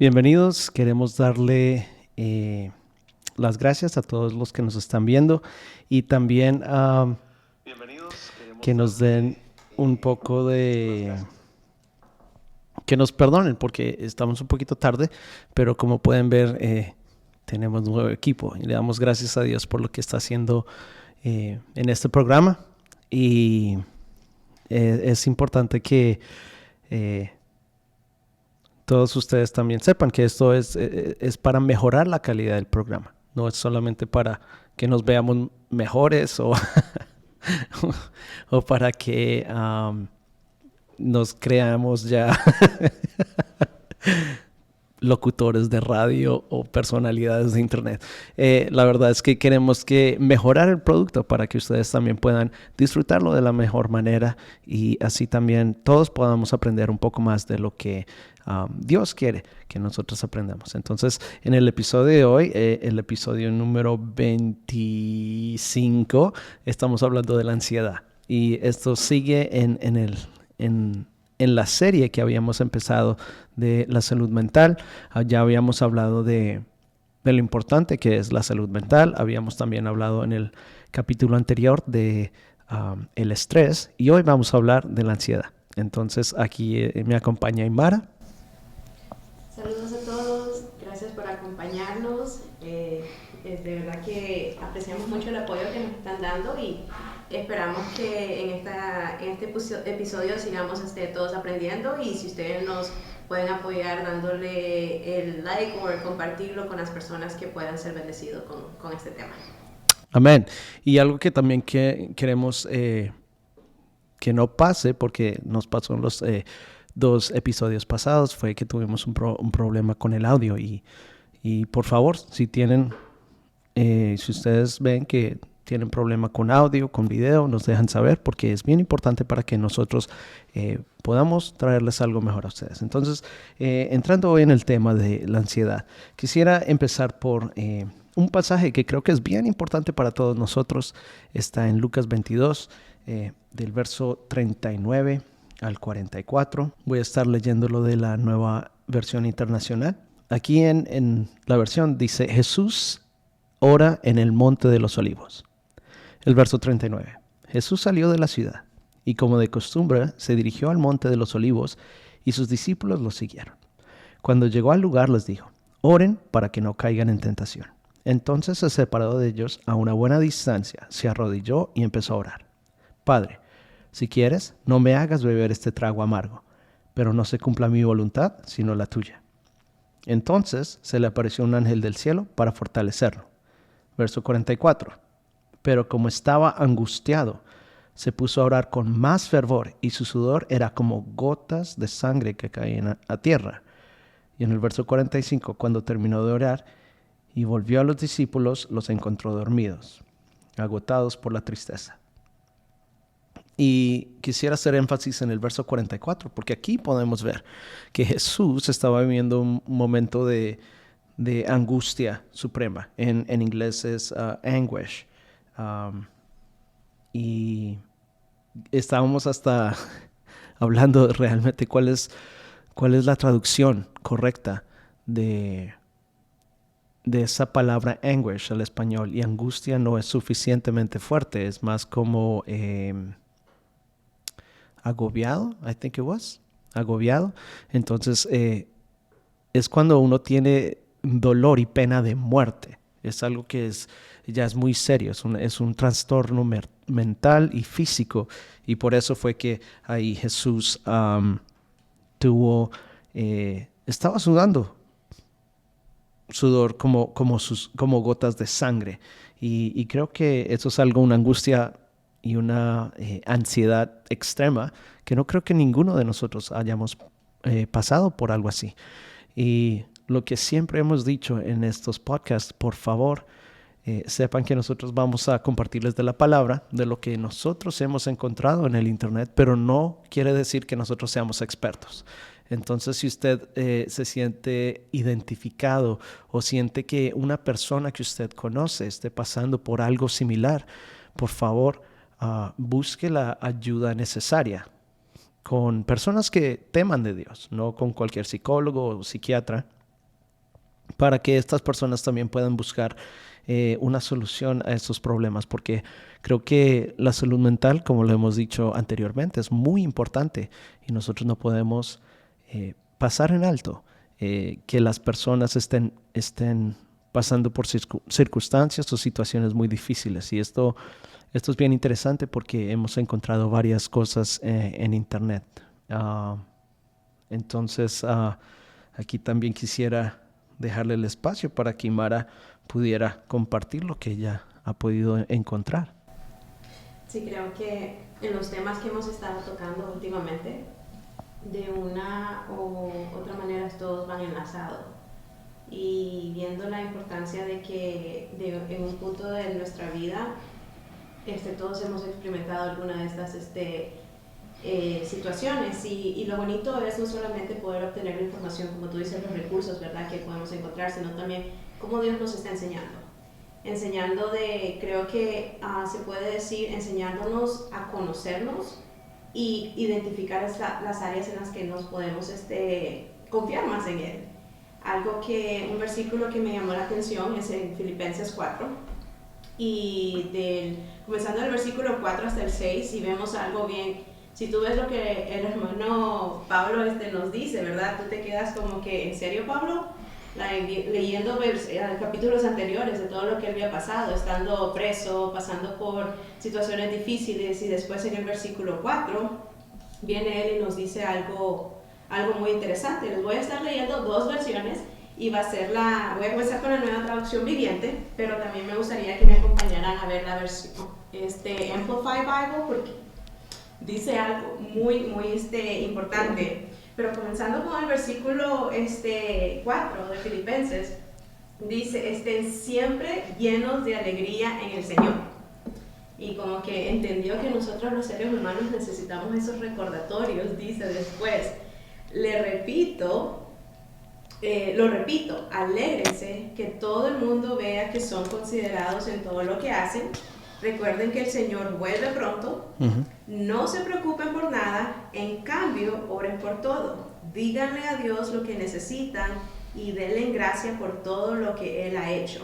Bienvenidos, queremos darle las gracias a todos los que nos están viendo y también que nos den un poco de... que nos perdonen porque estamos un poquito tarde, pero como pueden ver tenemos un nuevo equipo y le damos gracias a Dios por lo que está haciendo en este programa y es importante que todos ustedes también sepan que esto es para mejorar la calidad del programa. No es solamente para que nos veamos mejores o para que nos creamos ya locutores de radio o personalidades de internet. La verdad es que queremos mejorar el producto para que ustedes también puedan disfrutarlo de la mejor manera y así también todos podamos aprender un poco más de lo que Dios quiere que nosotros aprendamos. Entonces, en el episodio de hoy, el episodio número 25, estamos hablando de la ansiedad. Y esto sigue en la serie que habíamos empezado de la salud mental. Ya habíamos hablado de lo importante que es la salud mental. Habíamos también hablado en el capítulo anterior de el estrés y hoy vamos a hablar de la ansiedad. Entonces aquí me acompaña Aymara. Saludos a todos, gracias por acompañarnos. De verdad que apreciamos mucho el apoyo que nos están dando y esperamos que en este episodio sigamos todos aprendiendo y si ustedes nos pueden apoyar dándole el like o el compartirlo con las personas que puedan ser bendecidos con este tema. Amén. Y algo que también queremos que no pase, porque nos pasó en los 2 episodios pasados, fue que tuvimos un problema con el audio y por favor, si ustedes ven que tienen problema con audio, con video, nos dejan saber porque es bien importante para que nosotros podamos traerles algo mejor a ustedes. Entonces, entrando hoy en el tema de la ansiedad, quisiera empezar por un pasaje que creo que es bien importante para todos nosotros. Está en Lucas 22, del verso 39 al 44. Voy a estar leyéndolo de la Nueva Versión Internacional. Aquí en la versión dice, Jesús ora en el Monte de los Olivos. El verso 39. Jesús salió de la ciudad y como de costumbre se dirigió al Monte de los Olivos y sus discípulos lo siguieron. Cuando llegó al lugar les dijo, oren para que no caigan en tentación. Entonces se separó de ellos a una buena distancia, se arrodilló y empezó a orar. Padre, si quieres, no me hagas beber este trago amargo, pero no se cumpla mi voluntad, sino la tuya. Entonces se le apareció un ángel del cielo para fortalecerlo. Verso 44. Pero como estaba angustiado, se puso a orar con más fervor y su sudor era como gotas de sangre que caían a tierra. Y en el verso 45, cuando terminó de orar y volvió a los discípulos, los encontró dormidos, agotados por la tristeza. Y quisiera hacer énfasis en el verso 44, porque aquí podemos ver que Jesús estaba viviendo un momento de angustia suprema. En inglés es anguish. Y estábamos hasta hablando realmente cuál es la traducción correcta de esa palabra anguish al español. Y angustia no es suficientemente fuerte, es más como agobiado, I think it was, agobiado. Entonces es cuando uno tiene dolor y pena de muerte. Es algo que ya es muy serio, es un trastorno mental y físico. Y por eso fue que ahí Jesús estaba sudando sudor como gotas de sangre. Y creo que eso es una angustia y una ansiedad extrema que no creo que ninguno de nosotros hayamos pasado por algo así. Y lo que siempre hemos dicho en estos podcasts, por favor, sepan que nosotros vamos a compartirles de la palabra, de lo que nosotros hemos encontrado en el internet, pero no quiere decir que nosotros seamos expertos. Entonces, si usted se siente identificado o siente que una persona que usted conoce esté pasando por algo similar, por favor, busque la ayuda necesaria con personas que teman de Dios, no con cualquier psicólogo o psiquiatra. para que estas personas también puedan buscar una solución a estos problemas, porque creo que la salud mental, como lo hemos dicho anteriormente, es muy importante y nosotros no podemos pasar en alto que las personas estén pasando por circunstancias o situaciones muy difíciles. Y esto es bien interesante porque hemos encontrado varias cosas en internet. Entonces, aquí también quisiera dejarle el espacio para que Imara pudiera compartir lo que ella ha podido encontrar. Sí, creo que en los temas que hemos estado tocando últimamente, de una u otra manera todos van enlazados. Y viendo la importancia de que en un punto de nuestra vida todos hemos experimentado alguna de estas situaciones y lo bonito es no solamente poder obtener la información, como tú dices, los recursos, ¿verdad?, que podemos encontrar, sino también cómo Dios nos está enseñando creo que se puede decir, enseñándonos a conocernos y identificar las áreas en las que nos podemos confiar más en Él. Un versículo que me llamó la atención es en Filipenses 4, y comenzando del versículo 4 hasta el 6, y vemos algo bien. Si tú ves lo que el hermano Pablo nos dice, ¿verdad? Tú te quedas como que, ¿en serio, Pablo? Leyendo capítulos anteriores de todo lo que él había pasado, estando preso, pasando por situaciones difíciles, y después en el versículo 4 viene él y nos dice algo muy interesante. Les voy a estar leyendo dos versiones y voy a comenzar con la Nueva Traducción Viviente, pero también me gustaría que me acompañaran a ver la versión Amplified Bible, porque dice algo muy, muy importante. Pero comenzando con el versículo 4 de Filipenses, dice, estén siempre llenos de alegría en el Señor. Y como que entendió que nosotros los seres humanos necesitamos esos recordatorios, dice después, lo repito, alégrense, que todo el mundo vea que son considerados en todo lo que hacen. Recuerden que el Señor vuelve pronto. No se preocupen por nada, en cambio, oren por todo. Díganle a Dios lo que necesitan y denle gracias por todo lo que Él ha hecho.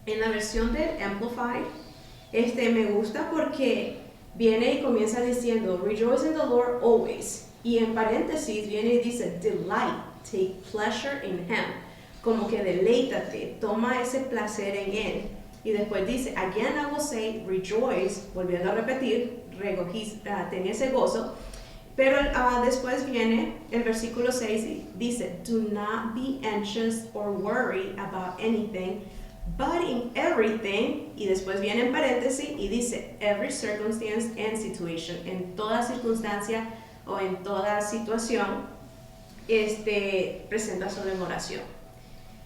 En la versión del Amplified, me gusta porque viene y comienza diciendo, Rejoice in the Lord always. Y en paréntesis viene y dice, Delight, take pleasure in Him. Como que deleítate, toma ese placer en Él. Y después dice, again I will say, rejoice, volviendo a repetir, ten ese gozo. Pero después viene el versículo 6 y dice, do not be anxious or worry about anything, but in everything, y después viene en paréntesis y dice, every circumstance and situation, en toda circunstancia o en toda situación, presentación en oración.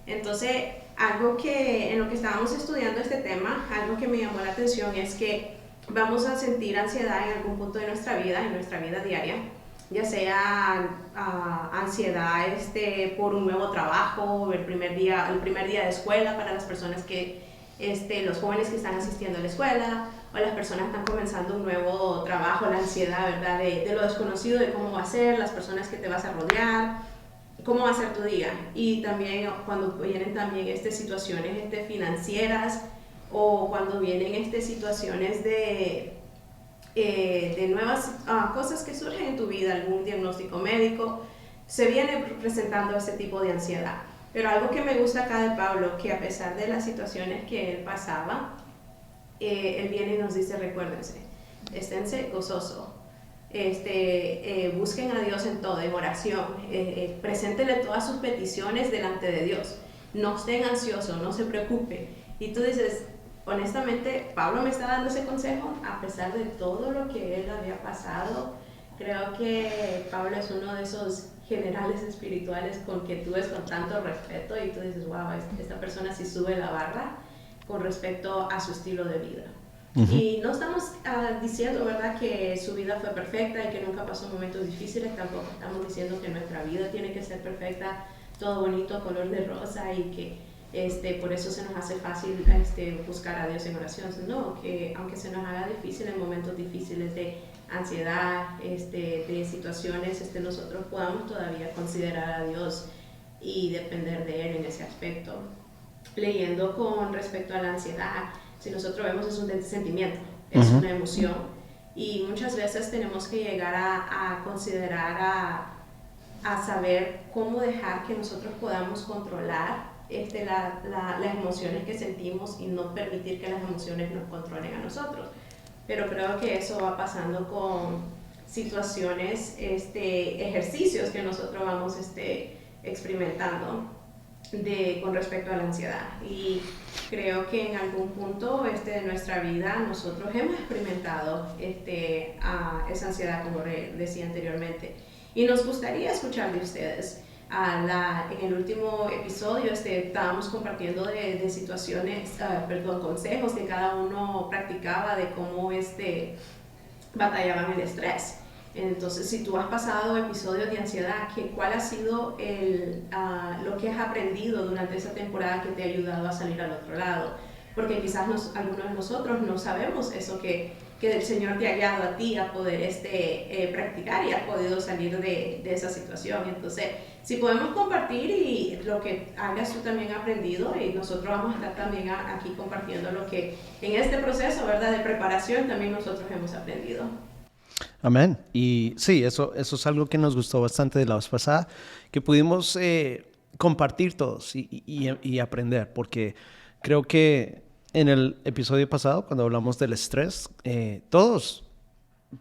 Entonces, algo que en lo que estábamos estudiando este tema, algo que me llamó la atención es que vamos a sentir ansiedad en algún punto de nuestra vida diaria, ya sea ansiedad por un nuevo trabajo, el primer día de escuela para las personas los jóvenes que están asistiendo a la escuela, o las personas que están comenzando un nuevo trabajo, la ansiedad, ¿verdad?, de lo desconocido, de cómo va a ser, las personas que te vas a rodear, cómo va a ser tu día. Y también cuando vienen también situaciones financieras, o cuando vienen situaciones de nuevas cosas que surgen en tu vida, algún diagnóstico médico, se viene presentando ese tipo de ansiedad. Pero algo que me gusta acá de Pablo, que a pesar de las situaciones que él pasaba, él viene y nos dice, recuérdense, esténse gozosos, busquen a Dios en todo, en oración, preséntenle todas sus peticiones delante de Dios, no estén ansiosos, no se preocupen. Y tú dices, honestamente, Pablo me está dando ese consejo a pesar de todo lo que él había pasado. Creo que Pablo es uno de esos generales espirituales con que tú ves con tanto respeto y tú dices, wow, esta persona sí sube la barra con respecto a su estilo de vida. Y no estamos diciendo, ¿verdad?, que su vida fue perfecta y que nunca pasó momentos difíciles. Tampoco estamos diciendo que nuestra vida tiene que ser perfecta, todo bonito, color de rosa, y que por eso se nos hace fácil buscar a Dios en oración. No, que aunque se nos haga difícil en momentos difíciles de ansiedad, de situaciones, nosotros podamos todavía considerar a Dios y depender de Él en ese aspecto. Leyendo con respecto a la ansiedad, si nosotros vemos es un sentimiento, es una emoción, y muchas veces tenemos que llegar a considerar, a saber cómo dejar que nosotros podamos controlar las emociones que sentimos y no permitir que las emociones nos controlen a nosotros. Pero creo que eso va pasando con situaciones, ejercicios que nosotros vamos experimentando con respecto a la ansiedad. Y creo que en algún punto de nuestra vida nosotros hemos experimentado esa ansiedad, como decía anteriormente. Y nos gustaría escuchar de ustedes. En el último episodio estábamos compartiendo de situaciones, consejos que cada uno practicaba de cómo batallaban el estrés. Entonces, si tú has pasado episodios de ansiedad, ¿cuál ha sido lo que has aprendido durante esa temporada que te ha ayudado a salir al otro lado? Porque quizás algunos de nosotros no sabemos eso que el Señor te ha guiado a ti a poder practicar y has podido salir de esa situación. Entonces, si podemos compartir y lo que hayas tú también aprendido, y nosotros vamos a estar también aquí compartiendo lo que en este proceso, ¿verdad?, de preparación también nosotros hemos aprendido. Amén. Y sí, eso es algo que nos gustó bastante de la vez pasada, que pudimos compartir todos y aprender, porque creo que en el episodio pasado, cuando hablamos del estrés, todos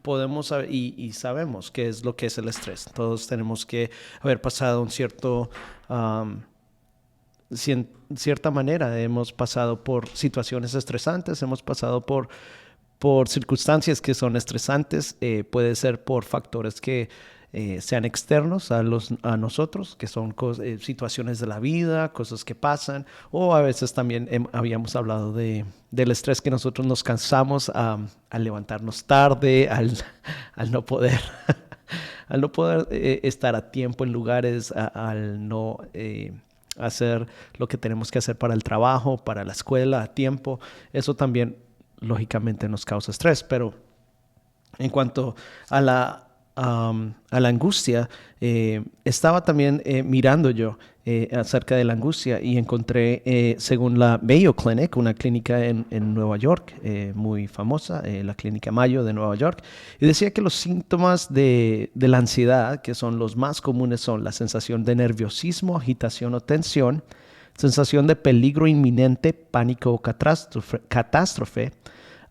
podemos saber y sabemos qué es lo que es el estrés. Todos tenemos que haber pasado un cierta manera. Hemos pasado por situaciones estresantes, hemos pasado por circunstancias que son estresantes, puede ser por factores que sean externos a nosotros, que son situaciones de la vida, cosas que pasan, o a veces también habíamos hablado del estrés que nosotros nos cansamos al levantarnos tarde, al no poder, al no poder estar a tiempo en lugares, al no hacer lo que tenemos que hacer para el trabajo, para la escuela a tiempo. Eso también lógicamente nos causa estrés, pero en cuanto a la angustia, estaba también mirando yo acerca de la angustia y encontré, según la Mayo Clinic, una clínica en Nueva York, muy famosa, la clínica Mayo de Nueva York, y decía que los síntomas de la ansiedad, que son los más comunes, son la sensación de nerviosismo, agitación o tensión, sensación de peligro inminente, pánico o catástrofe,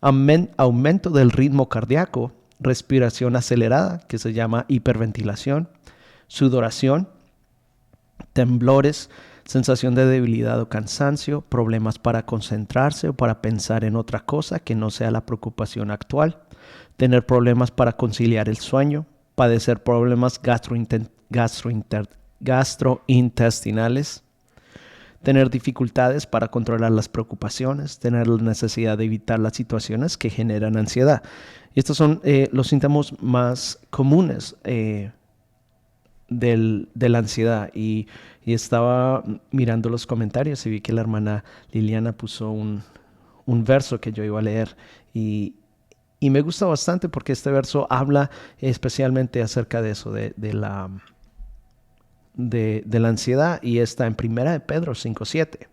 aumento del ritmo cardíaco, respiración acelerada, que se llama hiperventilación, sudoración, temblores, sensación de debilidad o cansancio, problemas para concentrarse o para pensar en otra cosa que no sea la preocupación actual, tener problemas para conciliar el sueño, padecer problemas gastrointestinales, tener dificultades para controlar las preocupaciones, tener la necesidad de evitar las situaciones que generan ansiedad. Y estos son los síntomas más comunes de la ansiedad. Y estaba mirando los comentarios y vi que la hermana Liliana puso un verso que yo iba a leer. Y me gusta bastante porque este verso habla especialmente acerca de eso, de la ansiedad, y está en 1 de Pedro 5:7.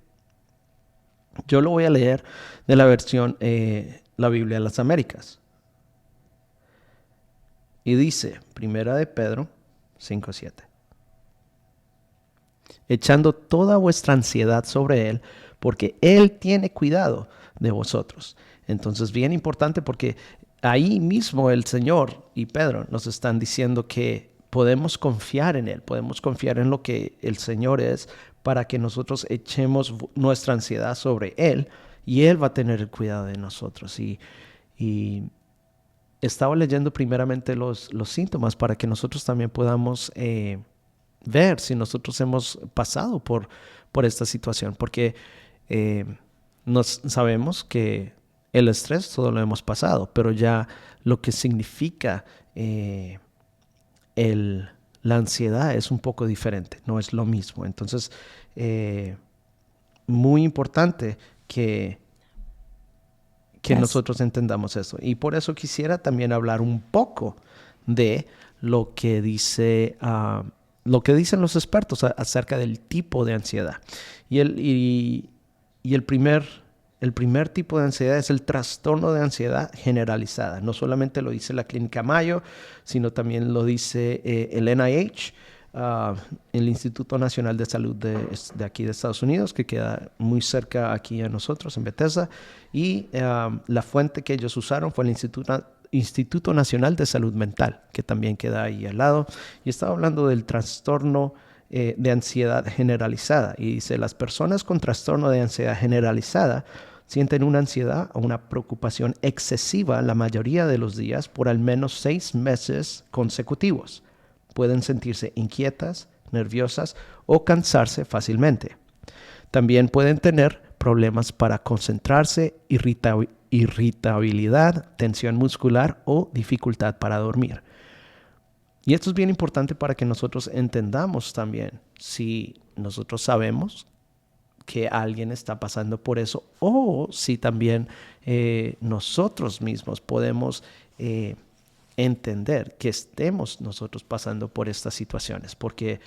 Yo lo voy a leer de la versión la Biblia de las Américas. Y dice, 1 de Pedro 5:7. Echando toda vuestra ansiedad sobre Él, porque Él tiene cuidado de vosotros. Entonces, bien importante, porque ahí mismo el Señor y Pedro nos están diciendo que podemos confiar en Él, podemos confiar en lo que el Señor es, para que nosotros echemos nuestra ansiedad sobre Él y Él va a tener el cuidado de nosotros. Y estaba leyendo primeramente los síntomas para que nosotros también podamos ver si nosotros hemos pasado por esta situación, porque sabemos que el estrés todo lo hemos pasado, pero ya lo que significa la ansiedad es un poco diferente, no es lo mismo. Entonces, muy importante que nosotros entendamos eso. Y por eso quisiera también hablar un poco de lo que dice lo que dicen los expertos acerca del tipo de ansiedad. Y el primer tipo de ansiedad es el trastorno de ansiedad generalizada. No solamente lo dice la Clínica Mayo, sino también lo dice el NIH, el Instituto Nacional de Salud de aquí de Estados Unidos, que queda muy cerca aquí a nosotros, en Bethesda. Y la fuente que ellos usaron fue el Instituto Nacional de Salud Mental, que también queda ahí al lado. Y estaba hablando del trastorno de ansiedad generalizada. Y dice, las personas con trastorno de ansiedad generalizada sienten una ansiedad o una preocupación excesiva la mayoría de los días por al menos 6 meses consecutivos. Pueden sentirse inquietas, nerviosas o cansarse fácilmente. También pueden tener problemas para concentrarse, irritabilidad, tensión muscular o dificultad para dormir. Y esto es bien importante para que nosotros entendamos también si nosotros sabemos que alguien está pasando por eso o si también nosotros mismos podemos entender que estemos nosotros pasando por estas situaciones, porque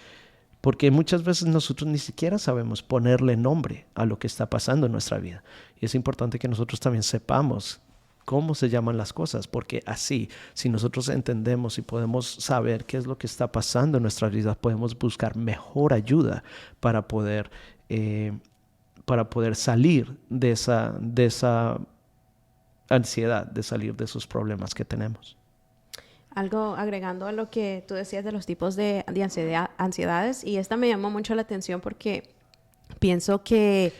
muchas veces nosotros ni siquiera sabemos ponerle nombre a lo que está pasando en nuestra vida. Y es importante que nosotros también sepamos cómo se llaman las cosas, porque así, si nosotros entendemos y podemos saber qué es lo que está pasando en nuestra vida, podemos buscar mejor ayuda para poder salir de esa ansiedad, de salir de esos problemas que tenemos. Algo agregando a lo que tú decías de los tipos de ansiedades, y esta me llamó mucho la atención porque pienso que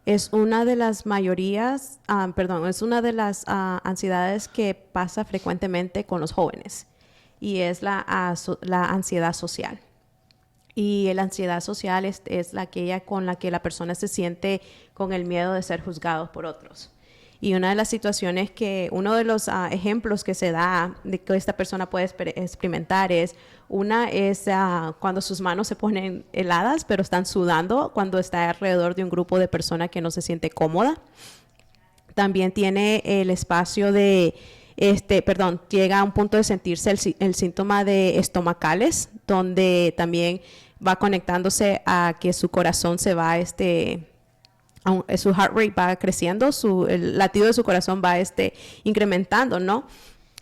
es una de las ansiedades que pasa frecuentemente con los jóvenes, y es la ansiedad social. Y la ansiedad social es aquella con la que la persona se siente con el miedo de ser juzgado por otros. Y una de las situaciones uno de los ejemplos que se da de que esta persona puede experimentar es cuando sus manos se ponen heladas, pero están sudando cuando está alrededor de un grupo de personas que no se siente cómoda. También tiene el espacio llega a un punto de sentirse el síntoma de estomacales, donde también va conectándose a que su corazón se va su heart rate va creciendo, el latido de su corazón va incrementando, ¿no?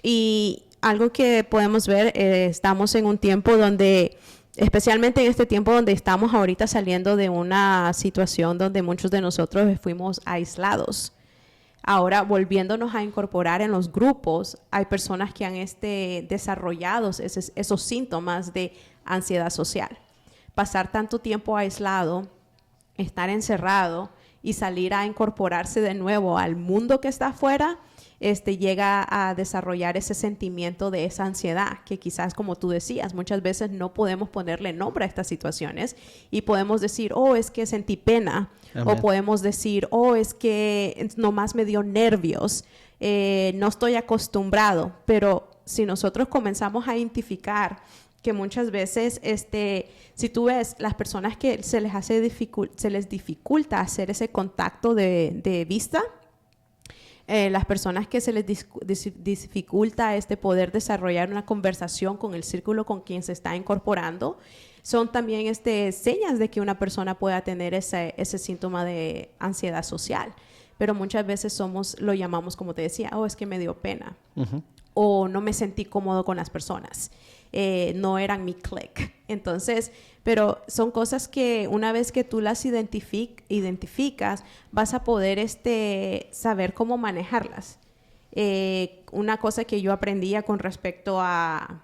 Y algo que podemos ver, estamos en un tiempo donde, especialmente en este tiempo donde estamos ahorita saliendo de una situación donde muchos de nosotros fuimos aislados. Ahora, volviéndonos a incorporar en los grupos, hay personas que han desarrollado esos síntomas de ansiedad social. Pasar tanto tiempo aislado, estar encerrado y salir a incorporarse de nuevo al mundo que está afuera, llega a desarrollar ese sentimiento de esa ansiedad que quizás, como tú decías, muchas veces no podemos ponerle nombre a estas situaciones y podemos decir, es que sentí pena. Amén. O podemos decir, es que nomás me dio nervios, no estoy acostumbrado. Pero si nosotros comenzamos a identificar que muchas veces, si tú ves las personas que se les dificulta hacer ese contacto de vista, las personas que se les dificulta poder desarrollar una conversación con el círculo con quien se está incorporando, son también señas de que una persona pueda tener ese síntoma de ansiedad social. Pero muchas veces lo llamamos, como te decía, es que me dio pena. Uh-huh. O no me sentí cómodo con las personas. No eran mi click. Entonces, pero son cosas que una vez que tú las identificas, vas a poder saber cómo manejarlas. Una cosa que yo aprendía con respecto a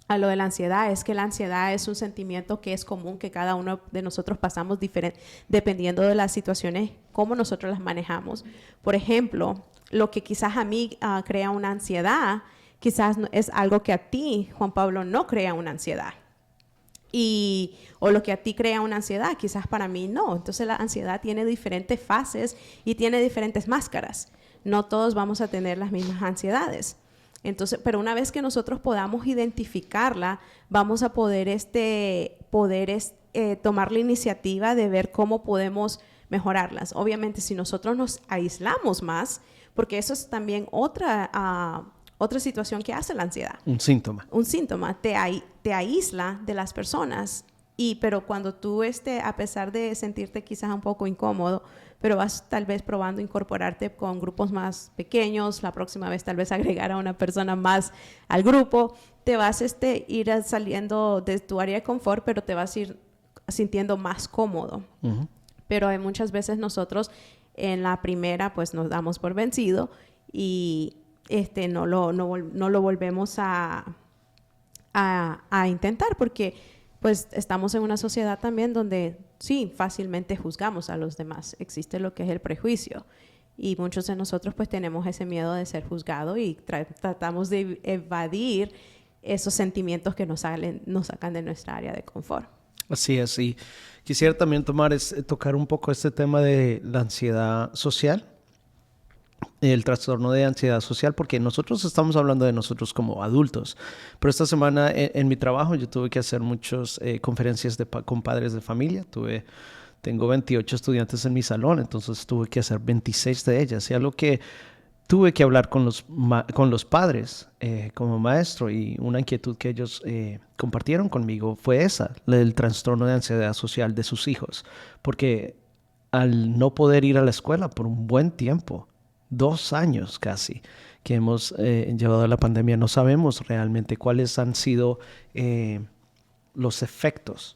lo de la ansiedad es que la ansiedad es un sentimiento que es común, que cada uno de nosotros pasamos diferente, dependiendo de las situaciones, cómo nosotros las manejamos. Por ejemplo, lo que quizás a mí crea una ansiedad, quizás es algo que a ti, Juan Pablo, no crea una ansiedad. O lo que a ti crea una ansiedad, quizás para mí no. Entonces la ansiedad tiene diferentes fases y tiene diferentes máscaras. No todos vamos a tener las mismas ansiedades. Entonces, pero una vez que nosotros podamos identificarla, vamos a poder tomar la iniciativa de ver cómo podemos mejorarlas. Obviamente, si nosotros nos aislamos más, porque eso es también otra situación que hace la ansiedad. Un síntoma. Un síntoma. Te aísla de las personas. Pero cuando tú a pesar de sentirte quizás un poco incómodo, pero vas tal vez probando incorporarte con grupos más pequeños, la próxima vez tal vez agregar a una persona más al grupo, te vas ir saliendo de tu área de confort, pero te vas a ir sintiendo más cómodo. Uh-huh. Pero hay muchas veces nosotros en la primera pues nos damos por vencido y no lo volvemos a intentar, porque pues estamos en una sociedad también donde sí, fácilmente juzgamos a los demás. Existe lo que es el prejuicio. Y muchos de nosotros pues tenemos ese miedo de ser juzgados y tratamos de evadir esos sentimientos que nos sacan de nuestra área de confort. Así es. Y quisiera también tocar un poco este tema de la ansiedad social. El trastorno de ansiedad social, porque nosotros estamos hablando de nosotros como adultos, pero esta semana en mi trabajo yo tuve que hacer muchas conferencias con padres de familia. Tengo 28 estudiantes en mi salón, entonces tuve que hacer 26 de ellas, y algo que tuve que hablar con los padres como maestro, y una inquietud que ellos compartieron conmigo fue esa, el trastorno de ansiedad social de sus hijos, porque al no poder ir a la escuela por un buen tiempo, 2 años casi que hemos llevado la pandemia, no sabemos realmente cuáles han sido los efectos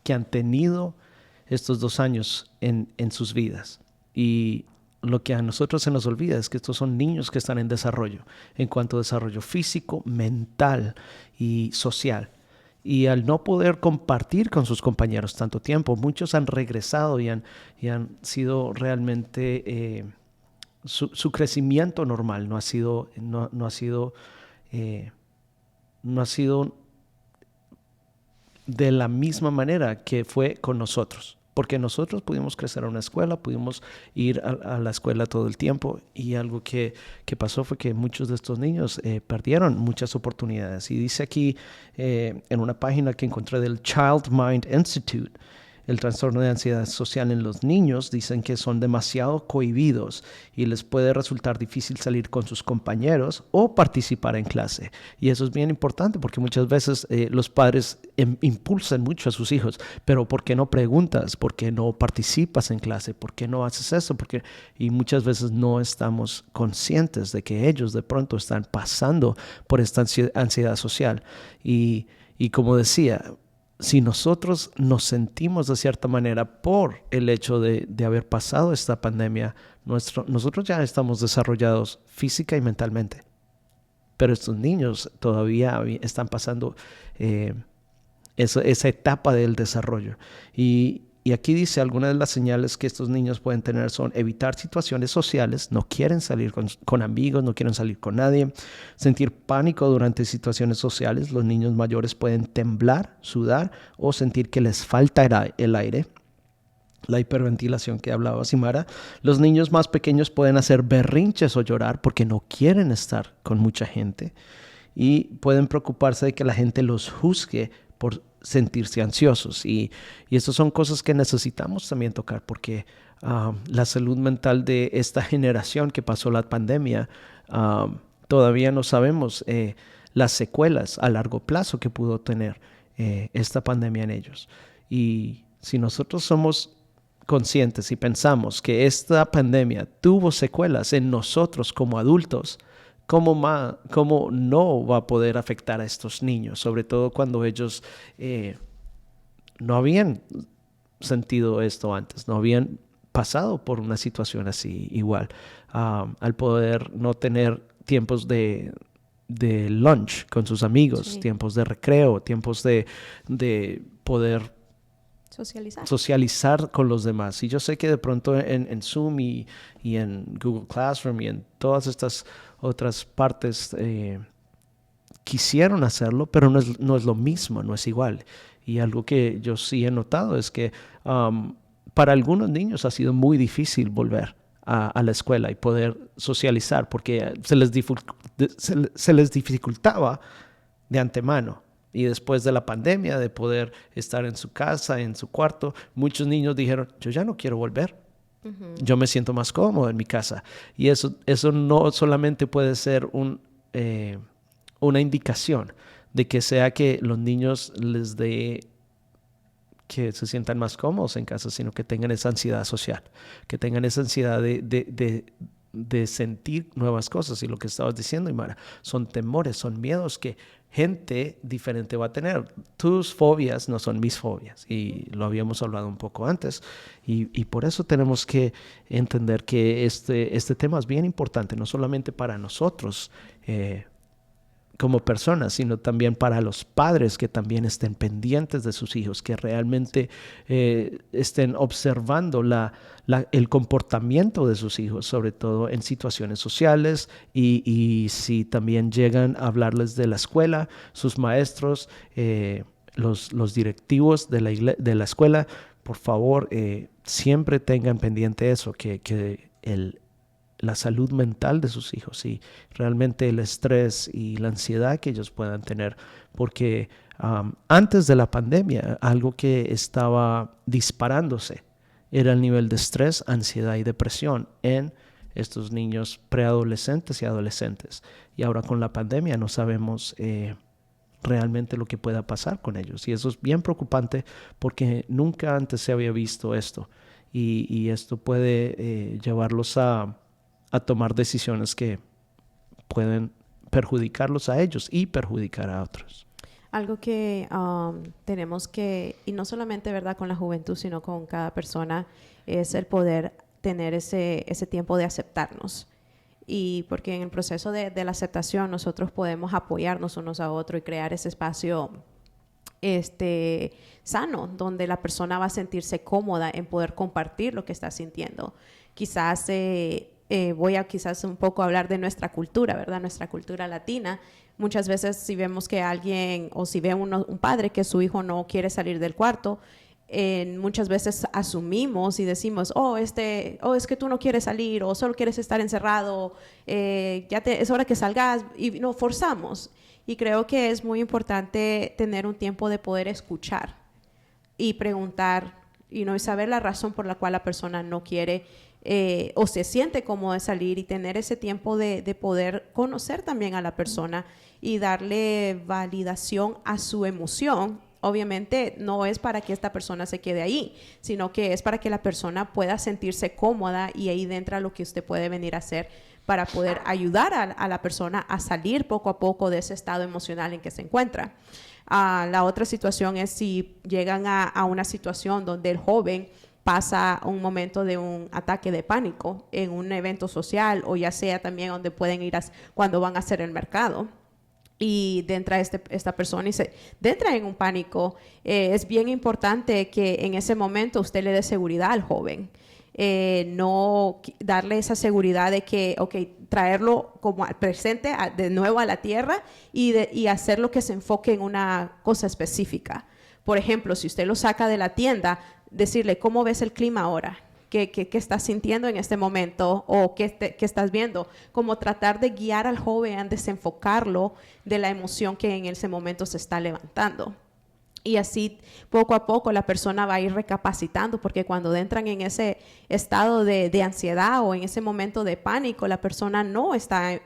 que han tenido estos 2 años en sus vidas. Y lo que a nosotros se nos olvida es que estos son niños que están en desarrollo, en cuanto a desarrollo físico, mental y social. Y al no poder compartir con sus compañeros tanto tiempo, muchos han regresado y han sido realmente... Su crecimiento normal no ha sido de la misma manera que fue con nosotros, porque nosotros pudimos crecer a una escuela, pudimos ir a la escuela todo el tiempo, y algo que pasó fue que muchos de estos niños perdieron muchas oportunidades. Y dice aquí en una página que encontré del Child Mind Institute, el trastorno de ansiedad social en los niños, dicen que son demasiado cohibidos y les puede resultar difícil salir con sus compañeros o participar en clase. Y eso es bien importante, porque muchas veces los padres impulsan mucho a sus hijos. Pero ¿por qué no preguntas? ¿Por qué no participas en clase? ¿Por qué no haces eso? Y muchas veces no estamos conscientes de que ellos de pronto están pasando por esta ansiedad social. Y como decía, si nosotros nos sentimos de cierta manera por el hecho de haber pasado esta pandemia, nosotros ya estamos desarrollados física y mentalmente. Pero estos niños todavía están pasando esa etapa del desarrollo. Y aquí dice, algunas de las señales que estos niños pueden tener son evitar situaciones sociales, no quieren salir con amigos, no quieren salir con nadie, sentir pánico durante situaciones sociales. Los niños mayores pueden temblar, sudar o sentir que les falta el aire. La hiperventilación que hablaba Xiomara. Los niños más pequeños pueden hacer berrinches o llorar porque no quieren estar con mucha gente, y pueden preocuparse de que la gente los juzgue por sentirse ansiosos. Y estas son cosas que necesitamos también tocar, porque la salud mental de esta generación que pasó la pandemia, todavía no sabemos las secuelas a largo plazo que pudo tener esta pandemia en ellos. Y si nosotros somos conscientes y pensamos que esta pandemia tuvo secuelas en nosotros como adultos, ¿cómo no va a poder afectar a estos niños? Sobre todo cuando ellos no habían sentido esto antes, no habían pasado por una situación así igual. Al poder no tener tiempos de lunch con sus amigos, sí, tiempos de recreo, tiempos de poder socializar con los demás. Y yo sé que de pronto en Zoom y en Google Classroom y en todas estas otras partes quisieron hacerlo, pero no es lo mismo, no es igual. Y algo que yo sí he notado es que para algunos niños ha sido muy difícil volver a la escuela y poder socializar, porque se les dificultaba de antemano. Y después de la pandemia, de poder estar en su casa, en su cuarto, muchos niños dijeron, yo ya no quiero volver. Uh-huh. Yo me siento más cómodo en mi casa. Y eso no solamente puede ser una indicación de que sea que los niños les dé que se sientan más cómodos en casa, sino que tengan esa ansiedad social, que tengan esa ansiedad de sentir nuevas cosas. Y lo que estabas diciendo, Imara, son temores, son miedos que gente diferente va a tener. Tus fobias no son mis fobias, y lo habíamos hablado un poco antes, y por eso tenemos que entender que este tema es bien importante, no solamente para nosotros, como personas, sino también para los padres, que también estén pendientes de sus hijos, que realmente estén observando el comportamiento de sus hijos, sobre todo en situaciones sociales, y si también llegan a hablarles de la escuela, sus maestros, los directivos de la escuela, por favor, siempre tengan pendiente eso, que la salud mental de sus hijos y realmente el estrés y la ansiedad que ellos puedan tener, porque antes de la pandemia algo que estaba disparándose era el nivel de estrés, ansiedad y depresión en estos niños preadolescentes y adolescentes, y ahora con la pandemia no sabemos realmente lo que pueda pasar con ellos, y eso es bien preocupante porque nunca antes se había visto esto, y esto puede llevarlos a tomar decisiones que pueden perjudicarlos a ellos y perjudicar a otros. Algo que tenemos que, y no solamente, ¿verdad?, con la juventud, sino con cada persona, es el poder tener ese tiempo de aceptarnos. Y porque en el proceso de la aceptación nosotros podemos apoyarnos unos a otros y crear ese espacio sano, donde la persona va a sentirse cómoda en poder compartir lo que está sintiendo. Quizás voy a quizás un poco hablar de nuestra cultura, ¿verdad? Nuestra cultura latina. Muchas veces si vemos que alguien, o si ve un padre que su hijo no quiere salir del cuarto, muchas veces asumimos y decimos, es que tú no quieres salir, o solo quieres estar encerrado, es hora que salgas, y no forzamos. Y creo que es muy importante tener un tiempo de poder escuchar y preguntar, y saber la razón por la cual la persona no quiere o se siente cómodo de salir, y tener ese tiempo de poder conocer también a la persona y darle validación a su emoción. Obviamente no es para que esta persona se quede ahí, sino que es para que la persona pueda sentirse cómoda, y ahí entra lo que usted puede venir a hacer para poder ayudar a la persona a salir poco a poco de ese estado emocional en que se encuentra. La otra situación es si llegan a una situación donde el joven pasa un momento de un ataque de pánico en un evento social, o ya sea también donde pueden ir cuando van a hacer el mercado, y entra esta persona y entra en un pánico. Es bien importante que en ese momento usted le dé seguridad al joven, no darle esa seguridad de que, traerlo como al presente, de nuevo a la tierra, y hacerlo que se enfoque en una cosa específica. Por ejemplo, si usted lo saca de la tienda, decirle, ¿cómo ves el clima ahora? ¿Qué estás sintiendo en este momento? ¿O qué estás viendo? Como tratar de guiar al joven a desenfocarlo de la emoción que en ese momento se está levantando. Y así, poco a poco, la persona va a ir recapacitando, porque cuando entran en ese estado de ansiedad o en ese momento de pánico, la persona no está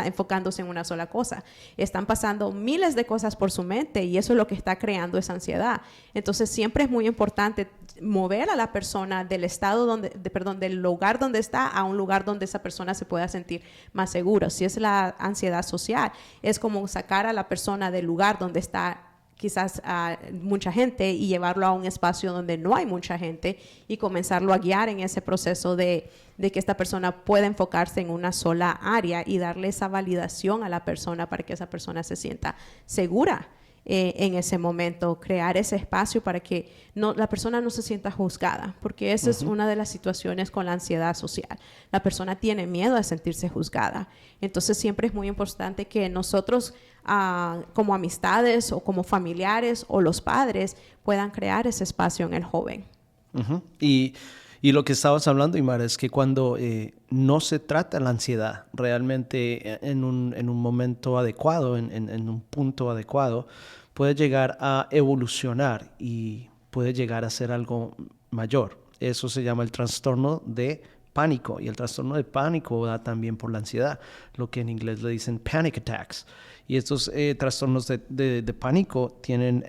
enfocándose en una sola cosa. Están pasando miles de cosas por su mente, y eso es lo que está creando esa ansiedad. Entonces, siempre es muy importante mover a la persona del estado del lugar donde está a un lugar donde esa persona se pueda sentir más segura. Si es la ansiedad social, es como sacar a la persona del lugar donde está quizás mucha gente, y llevarlo a un espacio donde no hay mucha gente, y comenzarlo a guiar en ese proceso de que esta persona pueda enfocarse en una sola área, y darle esa validación a la persona para que esa persona se sienta segura en ese momento, crear ese espacio para que la persona no se sienta juzgada, porque esa es una de las situaciones con la ansiedad social. La persona tiene miedo a sentirse juzgada. Entonces siempre es muy importante que nosotros como amistades o como familiares o los padres puedan crear ese espacio en el joven. Y lo que estabas hablando, Imara, es que cuando no se trata la ansiedad realmente en un momento adecuado, en un punto adecuado, puede llegar a evolucionar y puede llegar a ser algo mayor. Eso se llama el trastorno de pánico, y el trastorno de pánico da también por la ansiedad, lo que en inglés le dicen panic attacks. Y estos trastornos de pánico tienen...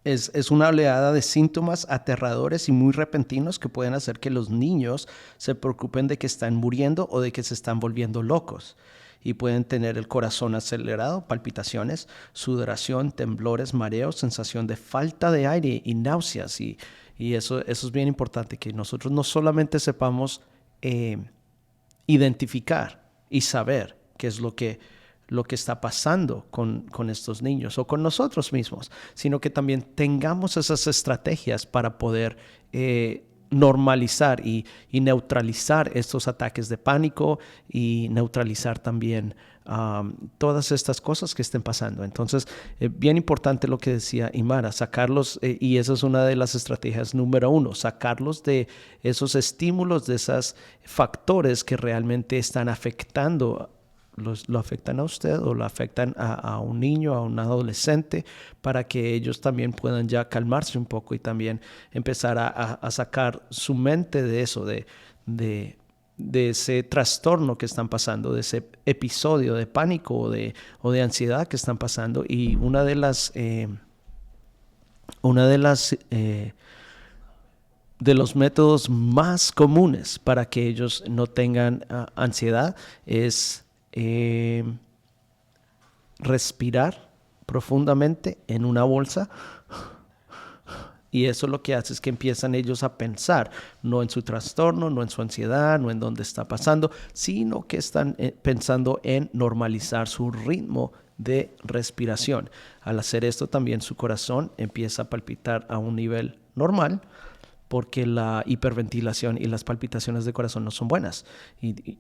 Es una oleada de síntomas aterradores y muy repentinos que pueden hacer que los niños se preocupen de que están muriendo o de que se están volviendo locos. Y pueden tener el corazón acelerado, palpitaciones, sudoración, temblores, mareos, sensación de falta de aire y náuseas. Y eso es bien importante, que nosotros no solamente sepamos identificar y saber qué es lo que está pasando con estos niños o con nosotros mismos, sino que también tengamos esas estrategias para poder normalizar y neutralizar estos ataques de pánico y neutralizar también todas estas cosas que estén pasando. Entonces, bien importante lo que decía Imara, sacarlos, y esa es una de las estrategias número 1, sacarlos de esos estímulos, de esos factores que realmente están afectando, lo afectan a usted o lo afectan a un niño, a un adolescente, para que ellos también puedan ya calmarse un poco y también empezar a sacar su mente de eso, de ese trastorno que están pasando, de ese episodio de pánico o de ansiedad que están pasando. Y una de los métodos más comunes para que ellos no tengan ansiedad es respirar profundamente en una bolsa, y eso lo que hace es que empiezan ellos a pensar no en su trastorno, no en su ansiedad, no en dónde está pasando, sino que están pensando en normalizar su ritmo de respiración. Al hacer esto también su corazón empieza a palpitar a un nivel normal, porque la hiperventilación y las palpitaciones de corazón no son buenas, y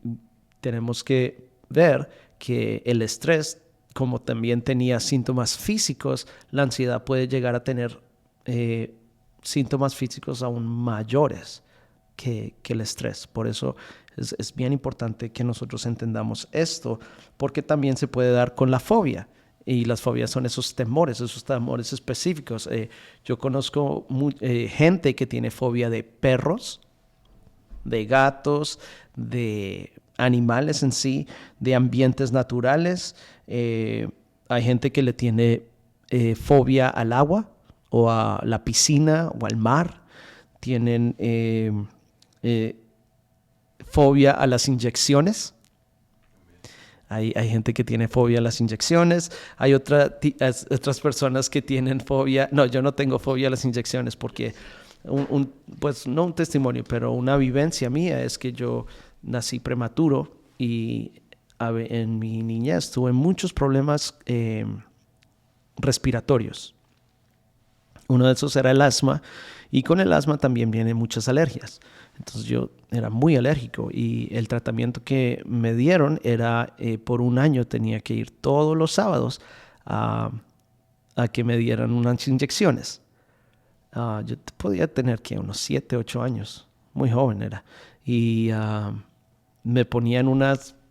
tenemos que ver que el estrés, como también tenía síntomas físicos, la ansiedad puede llegar a tener síntomas físicos aún mayores que el estrés. Por eso es bien importante que nosotros entendamos esto, porque también se puede dar con la fobia. Y las fobias son esos temores específicos. Yo conozco gente que tiene fobia de perros, de gatos, de animales en sí, de ambientes naturales. Hay gente que le tiene fobia al agua o a la piscina o al mar. Tienen fobia a las inyecciones. Hay gente que tiene fobia a las inyecciones. Hay otras personas que tienen fobia. No, yo no tengo fobia a las inyecciones porque, pues no un testimonio, pero una vivencia mía es que yo nací prematuro y en mi niñez tuve muchos problemas respiratorios. Uno de esos era el asma, y con el asma también vienen muchas alergias. Entonces yo era muy alérgico, y el tratamiento que me dieron era por un año tenía que ir todos los sábados a que me dieran unas inyecciones. Yo podía tener unos 7, 8 años, muy joven era, y me ponían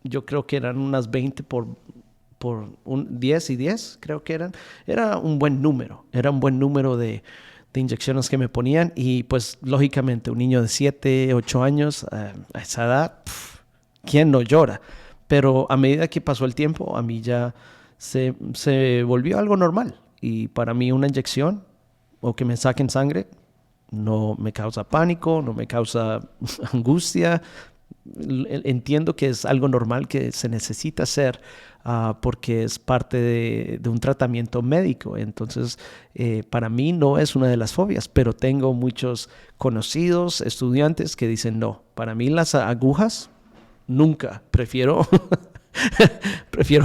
yo creo que eran unas 20 por 10 y 10, creo que eran. Era un buen número de inyecciones que me ponían, y pues lógicamente un niño de 7, 8 años a esa edad, ¿quién no llora? Pero a medida que pasó el tiempo, a mí ya se volvió algo normal, y para mí una inyección o que me saquen sangre no me causa pánico, no me causa angustia. Entiendo que es algo normal que se necesita hacer porque es parte de un tratamiento médico. Entonces, para mí no es una de las fobias, pero tengo muchos conocidos, estudiantes que dicen no, para mí las agujas nunca, prefiero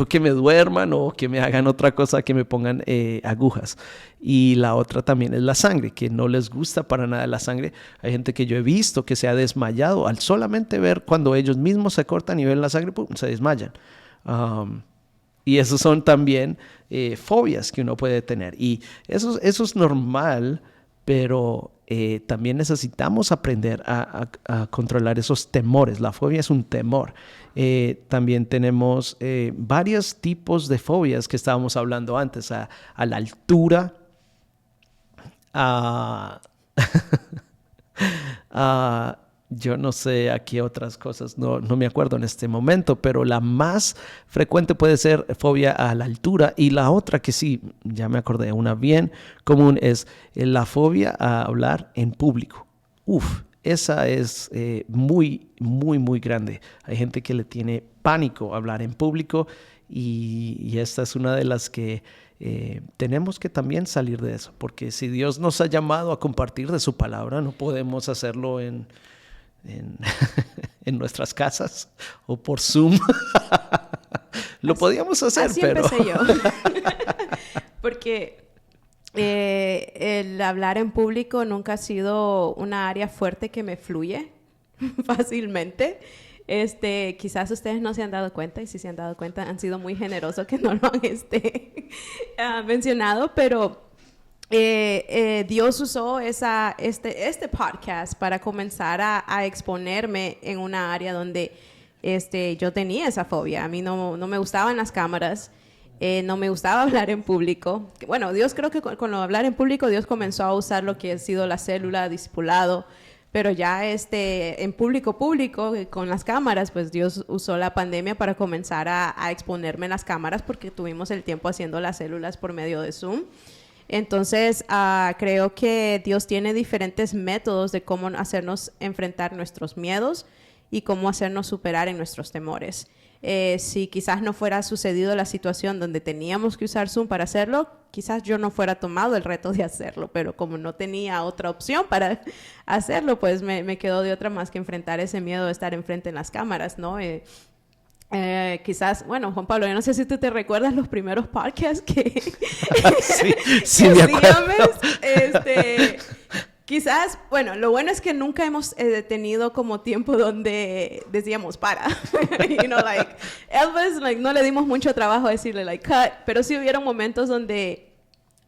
que me duerman o que me hagan otra cosa, que me pongan agujas. Y la otra también es la sangre, que no les gusta para nada la sangre. Hay gente que yo he visto que se ha desmayado al solamente ver cuando ellos mismos se cortan y ven la sangre, ¡pum!, se desmayan. Y esos son también fobias que uno puede tener. Y eso es normal, pero también necesitamos aprender a controlar esos temores. La fobia es un temor. También tenemos varios tipos de fobias que estábamos hablando antes, a la altura, yo no sé a qué otras cosas, no me acuerdo en este momento, pero la más frecuente puede ser fobia a la altura, y la otra que sí, ya me acordé, una bien común es la fobia a hablar en público. Esa es muy, muy, muy grande. Hay gente que le tiene pánico a hablar en público, y esta es una de las que tenemos que también salir de eso, porque si Dios nos ha llamado a compartir de su palabra, no podemos hacerlo en nuestras casas o por Zoom. Lo podíamos hacer, así pero... empecé yo. Porque el hablar en público nunca ha sido una área fuerte que me fluye fácilmente. Quizás ustedes no se han dado cuenta, y si se han dado cuenta han sido muy generosos que no lo han mencionado, pero Dios usó este podcast para comenzar a exponerme en una área donde yo tenía esa fobia. A mí no me gustaban las cámaras, no me gustaba hablar en público. Bueno, Dios, creo que con lo de hablar en público, Dios comenzó a usar lo que ha sido la célula, discipulado, pero ya en público, con las cámaras, pues Dios usó la pandemia para comenzar a exponerme en las cámaras, porque tuvimos el tiempo haciendo las células por medio de Zoom. Entonces, creo que Dios tiene diferentes métodos de cómo hacernos enfrentar nuestros miedos y cómo hacernos superar en nuestros temores. Si quizás no fuera sucedido la situación donde teníamos que usar Zoom para hacerlo, quizás yo no fuera tomado el reto de hacerlo, pero como no tenía otra opción para hacerlo, pues me quedó de otra más que enfrentar ese miedo de estar enfrente en las cámaras, ¿no? Quizás, bueno, Juan Pablo, yo no sé si tú te recuerdas los primeros podcasts que sí, me acuerdo. Quizás, bueno, lo bueno es que nunca hemos tenido como tiempo donde decíamos para. Elvis, no le dimos mucho trabajo a decirle, cut, pero sí hubieron momentos donde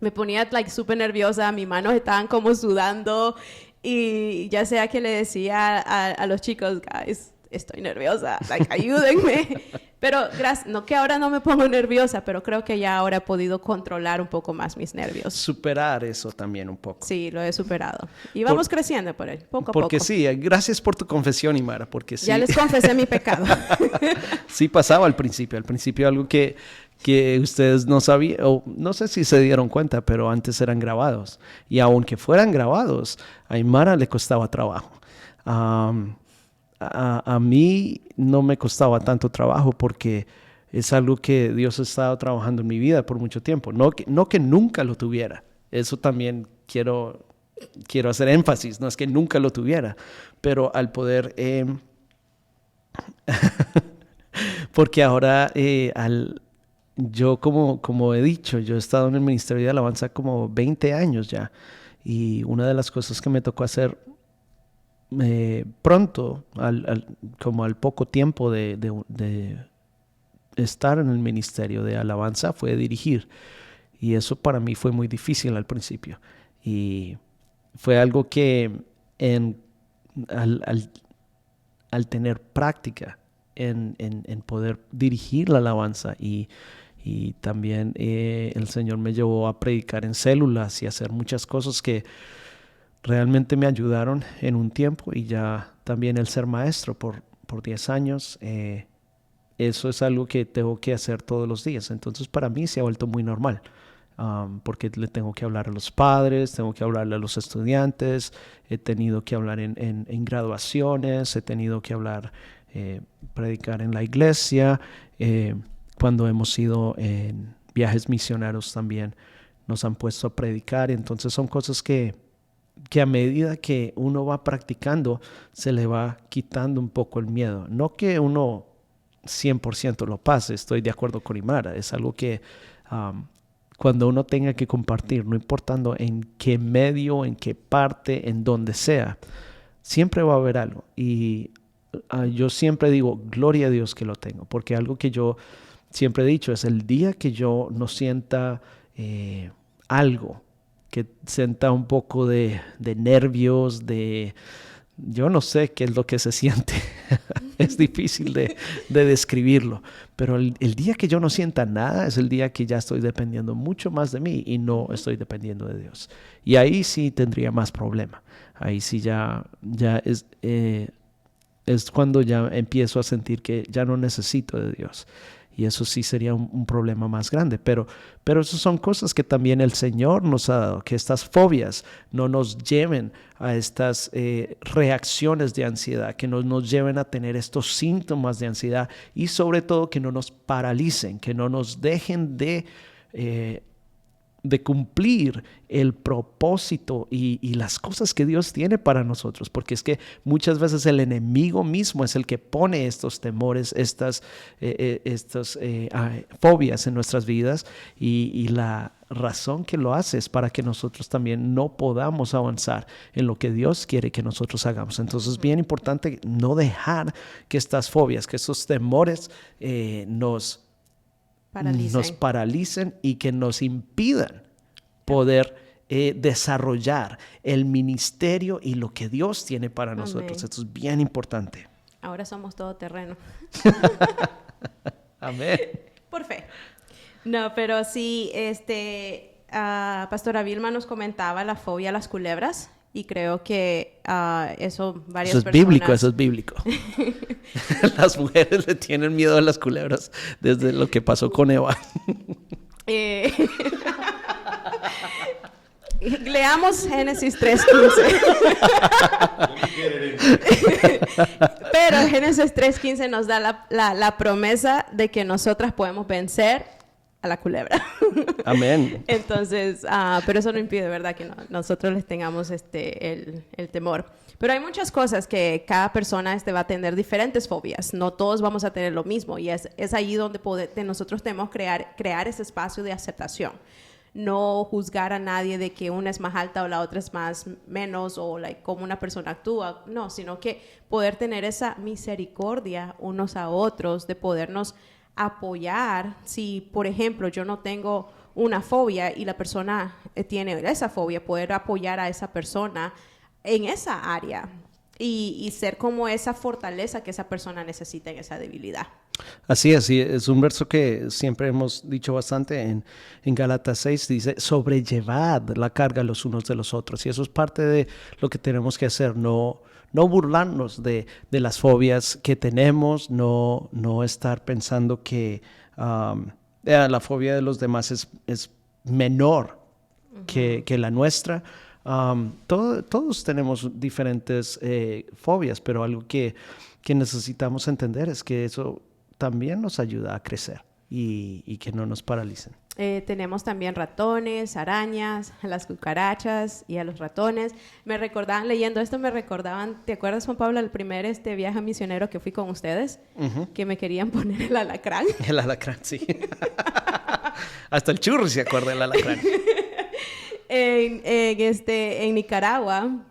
me ponía, súper nerviosa, mis manos estaban como sudando, y ya sea que le decía a los chicos, guys, estoy nerviosa, ayúdenme. Pero no que ahora no me pongo nerviosa, pero creo que ya ahora he podido controlar un poco más mis nervios. Superar eso también un poco. Sí, lo he superado. Y vamos creciendo por ahí, poco a poco. Porque sí, gracias por tu confesión, Imara, porque sí. Ya les confesé mi pecado. Sí pasaba al principio algo que ustedes no sabían, o no sé si se dieron cuenta, pero antes eran grabados. Y aunque fueran grabados, a Imara le costaba trabajo. A mí no me costaba tanto trabajo, porque es algo que Dios ha estado trabajando en mi vida por mucho tiempo. No que nunca lo tuviera. Eso también quiero hacer énfasis. No es que nunca lo tuviera, pero al poder... porque ahora, yo como he dicho, yo he estado en el Ministerio de Alabanza como 20 años ya. Y una de las cosas que me tocó hacer pronto, como al poco tiempo de estar en el ministerio de alabanza, fue dirigir. Y eso para mí fue muy difícil al principio. Y fue algo que al tener práctica en poder dirigir la alabanza, y también el Señor me llevó a predicar en células y hacer muchas cosas que realmente me ayudaron en un tiempo, y ya también el ser maestro por 10 años, eso es algo que tengo que hacer todos los días. Entonces para mí se ha vuelto muy normal, porque le tengo que hablar a los padres, tengo que hablarle a los estudiantes, he tenido que hablar en graduaciones, he tenido que hablar, predicar en la iglesia, cuando hemos ido en viajes misioneros también nos han puesto a predicar. Entonces son cosas que a medida que uno va practicando, se le va quitando un poco el miedo. No que uno 100% lo pase, estoy de acuerdo con Imara. Es algo que cuando uno tenga que compartir, no importando en qué medio, en qué parte, en donde sea, siempre va a haber algo. Y yo siempre digo, gloria a Dios que lo tengo, porque algo que yo siempre he dicho es el día que yo no sienta algo, que sienta un poco de nervios, yo no sé qué es lo que se siente. Es difícil de describirlo, pero el día que yo no sienta nada es el día que ya estoy dependiendo mucho más de mí y no estoy dependiendo de Dios. Y ahí sí tendría más problema. Ahí sí ya es es cuando ya empiezo a sentir que ya no necesito de Dios. Y eso sí sería un problema más grande. Pero eso son cosas que también el Señor nos ha dado, que estas fobias no nos lleven a estas reacciones de ansiedad, que no nos lleven a tener estos síntomas de ansiedad y sobre todo que no nos paralicen, que no nos dejen de cumplir el propósito y las cosas que Dios tiene para nosotros, porque es que muchas veces el enemigo mismo es el que pone estos temores, estas fobias en nuestras vidas y la razón que lo hace es para que nosotros también no podamos avanzar en lo que Dios quiere que nosotros hagamos. Entonces es bien importante no dejar que estas fobias, que estos temores nos paralicen y que nos impidan poder desarrollar el ministerio y lo que Dios tiene para nosotros. Esto es bien importante. Ahora somos todoterreno. Amén. Por fe. No, pero sí, Pastora Vilma nos comentaba la fobia a las culebras. Y creo que eso varias personas... Eso es bíblico. Las mujeres le tienen miedo a las culebras desde lo que pasó con Eva. Leamos Génesis 3:15. Pero Génesis 3:15 nos da la promesa de que nosotras podemos vencer a la culebra. Amén. Entonces, pero eso no impide, ¿verdad? Que nosotros les tengamos el temor. Pero hay muchas cosas que cada persona va a tener diferentes fobias. No todos vamos a tener lo mismo. Y es ahí donde nosotros tenemos que crear ese espacio de aceptación. No juzgar a nadie de que una es más alta o la otra es menos o cómo una persona actúa. No, sino que poder tener esa misericordia unos a otros, de podernos apoyar. Si, por ejemplo, yo no tengo una fobia y la persona tiene esa fobia, poder apoyar a esa persona en esa área y ser como esa fortaleza que esa persona necesita en esa debilidad. Así es un verso que siempre hemos dicho bastante en Gálatas 6, dice, sobrellevad la carga los unos de los otros, y eso es parte de lo que tenemos que hacer, no burlarnos de las fobias que tenemos, no estar pensando que la fobia de los demás es menor que la nuestra. Todos tenemos diferentes fobias, pero algo que necesitamos entender es que eso también nos ayuda a crecer y que no nos paralicen. Tenemos también ratones, arañas, las cucarachas y a los ratones. Leyendo esto me recordaban, ¿te acuerdas, Juan Pablo, el primer viaje misionero que fui con ustedes? Uh-huh. Que me querían poner el alacrán. El alacrán, sí. Hasta el churro se acuerda del alacrán. En Nicaragua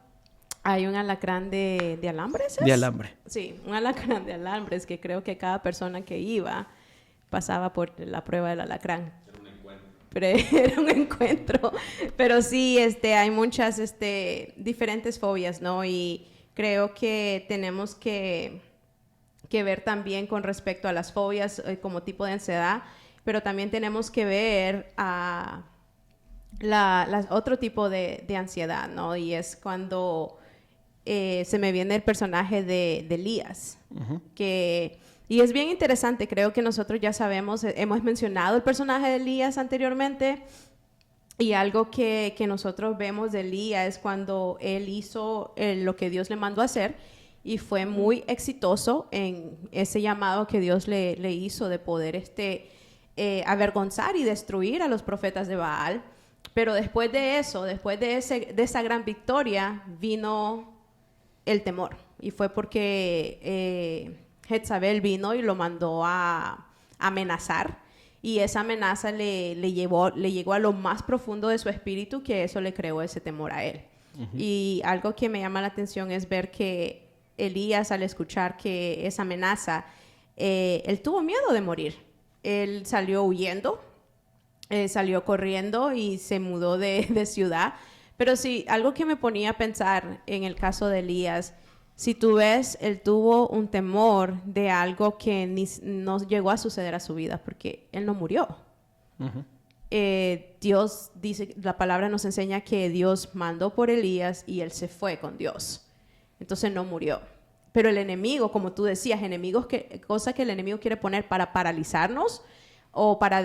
hay un alacrán de alambres. De alambre. Sí, un alacrán de alambres que creo que cada persona que iba pasaba por la prueba del alacrán. Era un encuentro. Pero sí, hay muchas diferentes fobias, ¿no? Y creo que tenemos que ver también con respecto a las fobias como tipo de ansiedad, pero también tenemos que ver a otro tipo de ansiedad, ¿no? Y es cuando se me viene el personaje de Elías, uh-huh. Y es bien interesante, creo que nosotros ya sabemos, hemos mencionado el personaje de Elías anteriormente, y algo que nosotros vemos de Elías es cuando él hizo lo que Dios le mandó a hacer, y fue muy exitoso en ese llamado que Dios le hizo de poder avergonzar y destruir a los profetas de Baal. Pero después de eso, después de esa gran victoria, vino el temor. Y fue porque Jezabel vino y lo mandó a amenazar. Y esa amenaza le llegó a lo más profundo de su espíritu, que eso le creó ese temor a él. Uh-huh. Y algo que me llama la atención es ver que Elías, al escuchar que esa amenaza, él tuvo miedo de morir. Él salió huyendo. Salió corriendo y se mudó de ciudad. Pero sí, algo que me ponía a pensar en el caso de Elías, si tú ves, él tuvo un temor de algo que no llegó a suceder a su vida, porque él no murió. Uh-huh. Dios dice, la palabra nos enseña que Dios mandó por Elías y él se fue con Dios. Entonces no murió. Pero el enemigo, como tú decías, cosas que el enemigo quiere poner para paralizarnos o para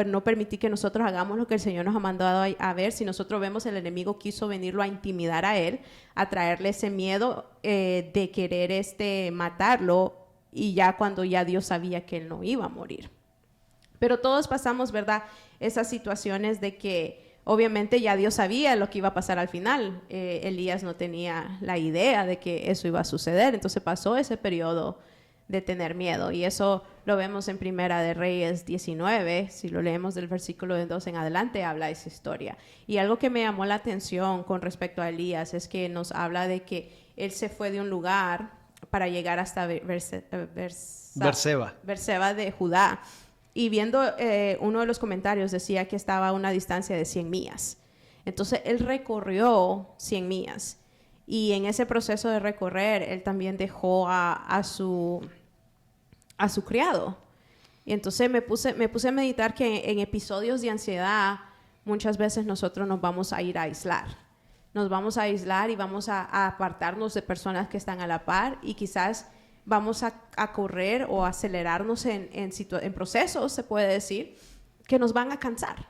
no permitir que nosotros hagamos lo que el Señor nos ha mandado a ver. Si nosotros vemos, el enemigo quiso venirlo a intimidar a él, a traerle ese miedo de querer matarlo, y ya cuando ya Dios sabía que él no iba a morir. Pero todos pasamos, ¿verdad?, esas situaciones de que obviamente ya Dios sabía lo que iba a pasar al final. Elías no tenía la idea de que eso iba a suceder, entonces pasó ese periodo de tener miedo, y eso lo vemos en Primera de Reyes 19, si lo leemos del versículo 2 en adelante, habla de esa historia. Y algo que me llamó la atención con respecto a Elías es que nos habla de que él se fue de un lugar para llegar hasta Berseba de Judá, y viendo uno de los comentarios decía que estaba a una distancia de 100 millas. Entonces él recorrió 100 millas. Y en ese proceso de recorrer, él también dejó a su criado. Y entonces me puse a meditar que en episodios de ansiedad, muchas veces nosotros nos vamos a ir a aislar. Nos vamos a aislar y vamos a apartarnos de personas que están a la par, y quizás vamos a correr o acelerarnos en procesos, se puede decir, que nos van a cansar.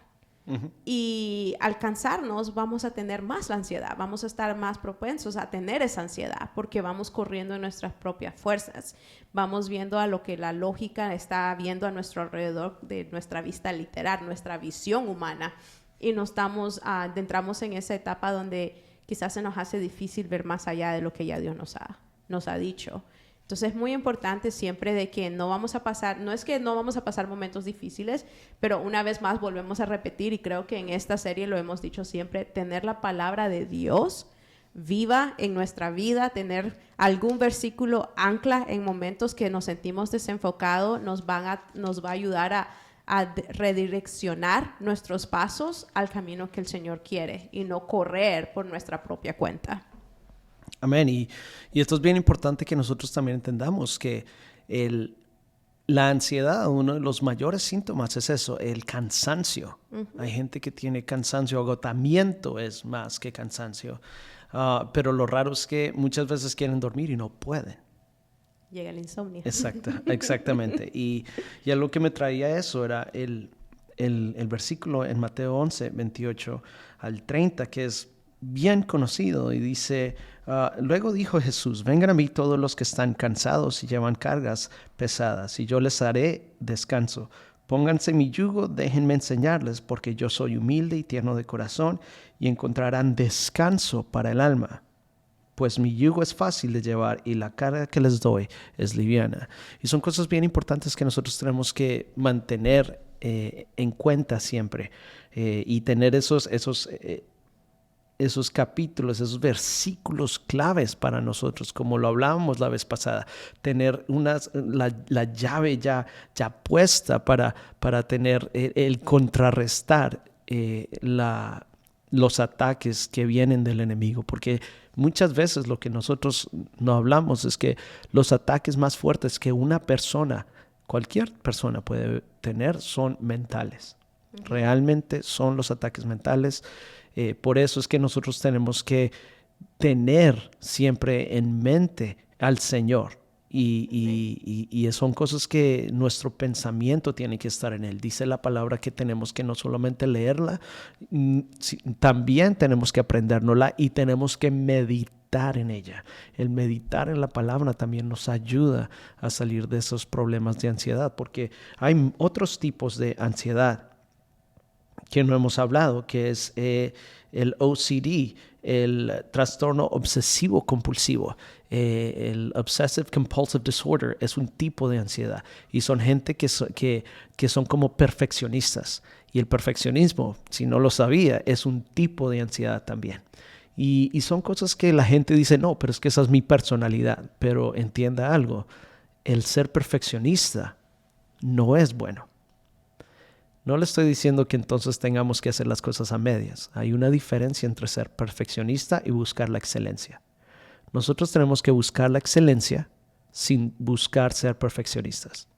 Uh-huh. Y al cansarnos vamos a tener más la ansiedad, vamos a estar más propensos a tener esa ansiedad, porque vamos corriendo en nuestras propias fuerzas, vamos viendo a lo que la lógica está viendo a nuestro alrededor, de nuestra vista literal, nuestra visión humana, y entramos en esa etapa donde quizás se nos hace difícil ver más allá de lo que ya Dios nos ha dicho. Entonces es muy importante siempre de que no es que no vamos a pasar momentos difíciles, pero una vez más volvemos a repetir, y creo que en esta serie lo hemos dicho siempre, tener la palabra de Dios viva en nuestra vida, tener algún versículo ancla en momentos que nos sentimos desenfocados, nos va a ayudar a redireccionar nuestros pasos al camino que el Señor quiere, y no correr por nuestra propia cuenta. Amén. Y esto es bien importante que nosotros también entendamos que la ansiedad, uno de los mayores síntomas es eso, el cansancio. Uh-huh. Hay gente que tiene cansancio, agotamiento es más que cansancio. Pero lo raro es que muchas veces quieren dormir y no pueden. Llega el insomnio. Exactamente. Y algo que me traía eso era el versículo en Mateo 11, 28 al 30, que es bien conocido, y dice: luego dijo Jesús, vengan a mí todos los que están cansados y llevan cargas pesadas, y yo les haré descanso. Pónganse mi yugo, déjenme enseñarles, porque yo soy humilde y tierno de corazón, y encontrarán descanso para el alma. Pues mi yugo es fácil de llevar y la carga que les doy es liviana. Y son cosas bien importantes que nosotros tenemos que mantener en cuenta siempre, y tener esos capítulos, esos versículos claves para nosotros, como lo hablábamos la vez pasada, tener la llave ya puesta para tener el contrarrestar los ataques que vienen del enemigo, porque muchas veces lo que nosotros no hablamos es que los ataques más fuertes que cualquier persona puede tener, son mentales. Realmente son los ataques mentales. Por eso es que nosotros tenemos que tener siempre en mente al Señor, y son cosas que nuestro pensamiento tiene que estar en Él. Dice la palabra que tenemos que no solamente leerla, también tenemos que aprendérnosla y tenemos que meditar en ella. El meditar en la palabra también nos ayuda a salir de esos problemas de ansiedad, porque hay otros tipos de ansiedad que no hemos hablado, que es el OCD, el trastorno obsesivo compulsivo. El Obsessive Compulsive Disorder es un tipo de ansiedad, y son gente que son como perfeccionistas, y el perfeccionismo, si no lo sabía, es un tipo de ansiedad también. Y son cosas que la gente dice, no, pero es que esa es mi personalidad. Pero entienda algo, el ser perfeccionista no es bueno. No le estoy diciendo que entonces tengamos que hacer las cosas a medias. Hay una diferencia entre ser perfeccionista y buscar la excelencia. Nosotros tenemos que buscar la excelencia sin buscar ser perfeccionistas.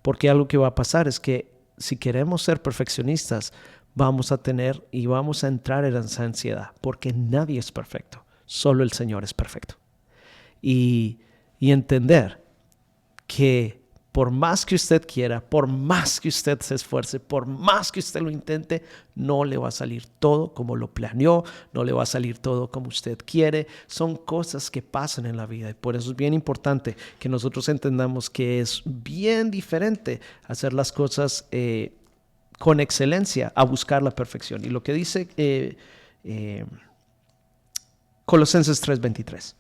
Porque algo que va a pasar es que si queremos ser perfeccionistas, vamos a tener y vamos a entrar en esa ansiedad, porque nadie es perfecto. Solo el Señor es perfecto. Y y entender que por más que usted quiera, por más que usted se esfuerce, por más que usted lo intente, no le va a salir todo como lo planeó, no le va a salir todo como usted quiere. Son cosas que pasan en la vida y por eso es bien importante que nosotros entendamos que es bien diferente hacer las cosas con excelencia a buscar la perfección. Y lo que dice Colosenses 3:23.